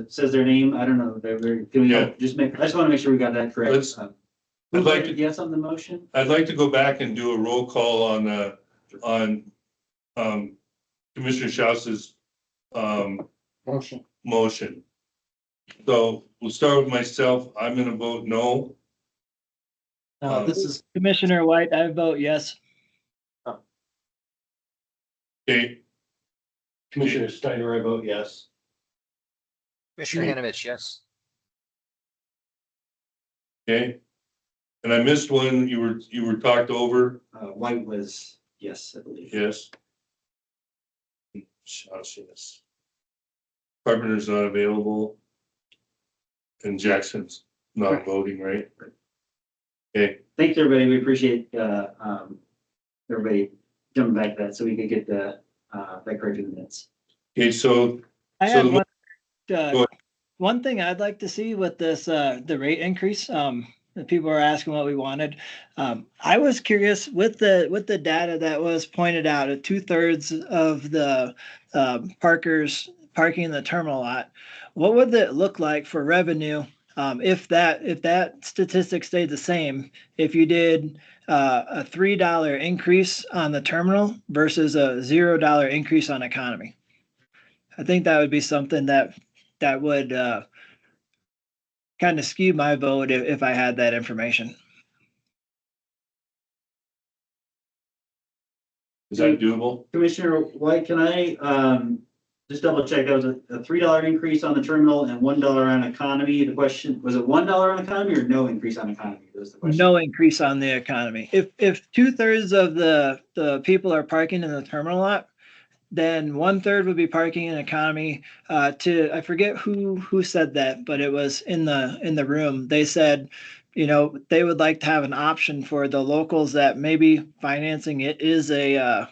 says their name? I don't know. Can we Yeah. just I just want to make sure we got that correct. Let's- Who I'd like voted to- yes on the motion? I'd like to go back and do a roll call on Commissioner Schaus's motion. So we'll start with myself. I'm gonna vote no. This is Commissioner White, I vote yes. Okay, Commissioner Steiner, I vote yes. Commissioner Hanovich, yes. okay. And I missed one. You were talked over. White was yes, I believe. Yes. Schaus, yes. Carpenter's not available. And Jackson's not voting, right? Okay, Thanks, everybody. We appreciate everybody jumping back to that so we could get that corrected in the minutes. okay, so I So had the- one, Go ahead. one thing I'd like to see with this, the rate increase. The people are asking what we wanted. I was curious with the data that was pointed out, 2/3 of the parkers parking in the terminal lot. What would it look like for revenue if that statistic stayed the same? If you did a $3 increase on the terminal versus a $0 increase on economy. I think that would be something that would kind of skew my vote if I had that information. is that doable? Commissioner White, can I just double check, that was a $3 increase on the terminal and $1 on economy. The question, was it $1 on economy or no increase on economy? That was the question. No increase on the economy. If 2/3 of the people are parking in the terminal lot, then 1/3 would be parking in economy. I forget who said that, but it was in the room. They said, they would like to have an option for the locals that maybe financing it is a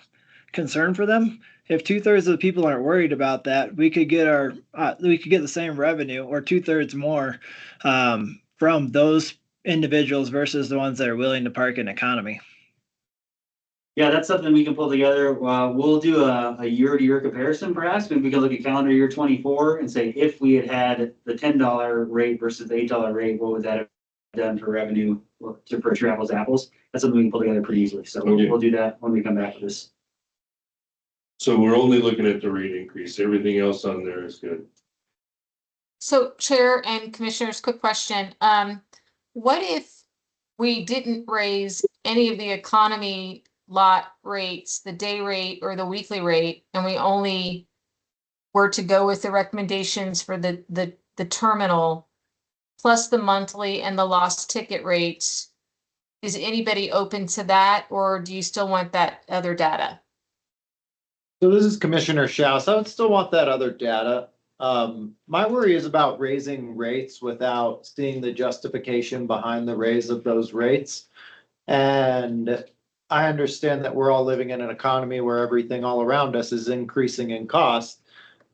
concern for them. If 2/3 of the people aren't worried about that, we could get the same revenue or 2/3 more from those individuals versus the ones that are willing to park in economy. Yeah, that's something we can pull together. We'll do a year-to-year comparison perhaps. Maybe we can look at calendar year 24 and say if we had the $10 rate versus the $8 rate, what would that have done for revenue for apples to apples? That's something we can pull together pretty easily. So we'll do that when we come back to this. So we're only looking at the rate increase. Everything else on there is good. So Chair and Commissioners, quick question. What if we didn't raise any of the economy lot rates, the day rate or the weekly rate, and we only were to go with the recommendations for the terminal plus the monthly and the lost ticket rates? Is anybody open to that, or do you still want that other data? So this is Commissioner Schaus. I would still want that other data. My worry is about raising rates without seeing the justification behind the raise of those rates. And I understand that we're all living in an economy where everything all around us is increasing in cost.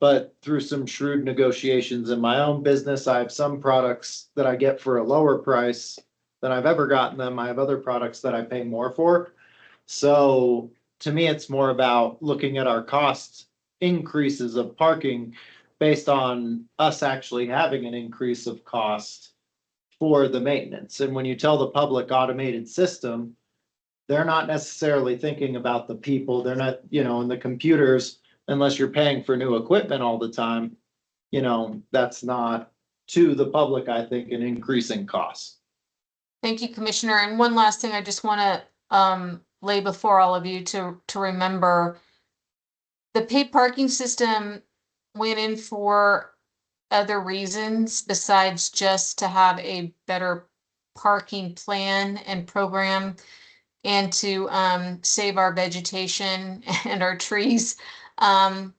But through some shrewd negotiations in my own business, I have some products that I get for a lower price than I've ever gotten them. I have other products that I pay more for. So to me, it's more about looking at our cost increases of parking based on us actually having an increase of cost for the maintenance. And when you tell the public automated system, they're not necessarily thinking about the people. They're not, in the computers, unless you're paying for new equipment all the time, that's not to the public, I think, an increasing cost. Thank you, Commissioner. And one last thing I just want to lay before all of you to remember. The paid parking system went in for other reasons besides just to have a better parking plan and program and to save our vegetation and our trees.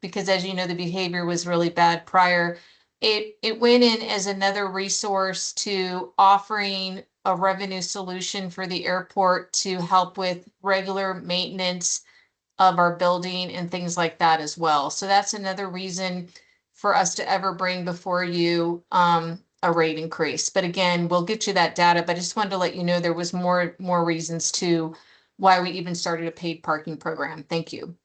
Because as you know, the behavior was really bad prior. It went in as another resource to offering a revenue solution for the airport to help with regular maintenance of our building and things like that as well. So that's another reason for us to ever bring before you a rate increase. But again, we'll get you that data, but I just wanted to let you know there was more reasons to why we even started a paid parking program. Thank you.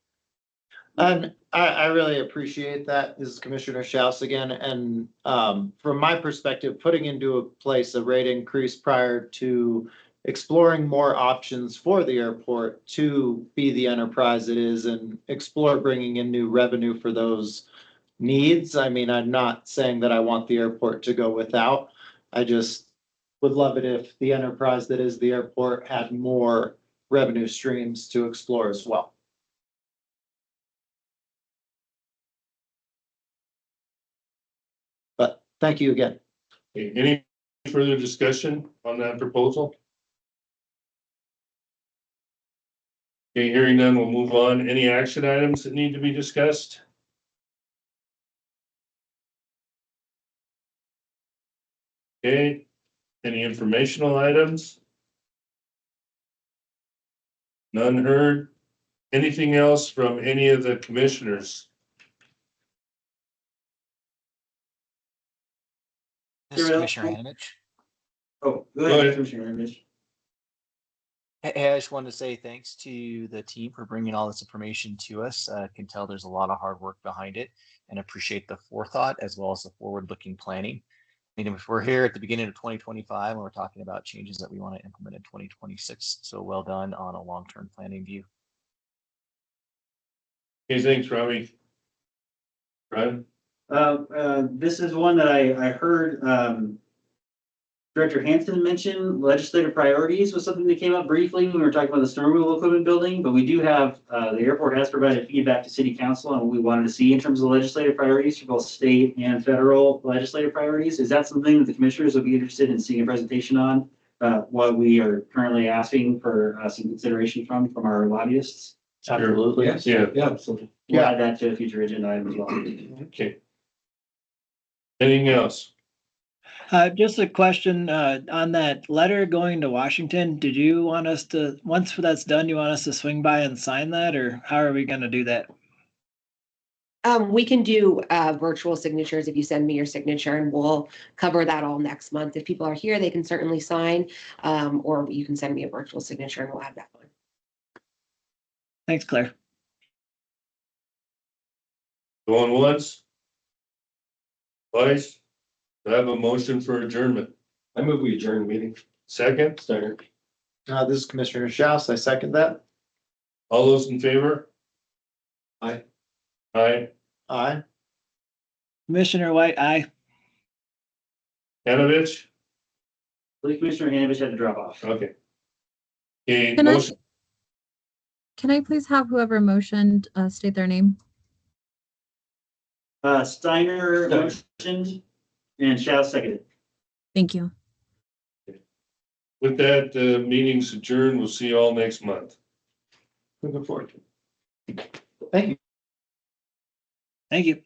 And I really appreciate that. This is Commissioner Schaus again. And from my perspective, putting into place a rate increase prior to exploring more options for the airport to be the enterprise it is and explore bringing in new revenue for those needs. I mean, I'm not saying that I want the airport to go without. I just would love it if the enterprise that is the airport had more revenue streams to explore as well. But thank you again. Okay, any further discussion on that proposal? Okay, hearing none, we'll move on. Any action items that need to be discussed? Okay, any informational items? None heard. Anything else from any of the commissioners? This is Commissioner Hanimich. Oh, Go go ahead, ahead. Commissioner English. Hey, I just wanted to say thanks to the team for bringing all this information to us. I can tell there's a lot of hard work behind it and appreciate the forethought as well as the forward-looking planning. I mean, if we're here at the beginning of 2025 and we're talking about changes that we want to implement in 2026, so well done on a long-term planning view. Okay, thanks, Robbie. Brian? This is one that I heard Director Hanson mentioned legislative priorities was something that came up briefly when we were talking about the snow removal equipment building, but we do have, the airport has provided feedback to city council on what we wanted to see in terms of legislative priorities for both state and federal legislative priorities. Is that something that the commissioners would be interested in seeing a presentation on? What we are currently asking for some consideration from our lobbyists? Absolutely. Yes. Yeah. Yeah, absolutely. We'll add that to a future agenda item as well. Okay. Anything else? Just a question, on that letter going to Washington, did you want us to, once that's done, you want us to swing by and sign that, or how are we gonna do that? We can do virtual signatures if you send me your signature, and we'll cover that all next month. If people are here, they can certainly sign, or you can send me a virtual signature and we'll have that one. Thanks, Claire. Going once? Twice? Do I have a motion for adjournment? I move we adjourn the meeting. Second? Second. This is Commissioner Schaus. I second that. All those in favor? Aye. Aye. Aye. Commissioner White, aye. Yanovich? The Commissioner Hanovich had to drop off. Okay. Okay, Can I, motion, can I please have whoever motioned, state their name? Steiner motioned and Shao seconded. Thank you. with that, meeting's adjourned. We'll see you all next month. Looking forward to it. Thank you. Thank you.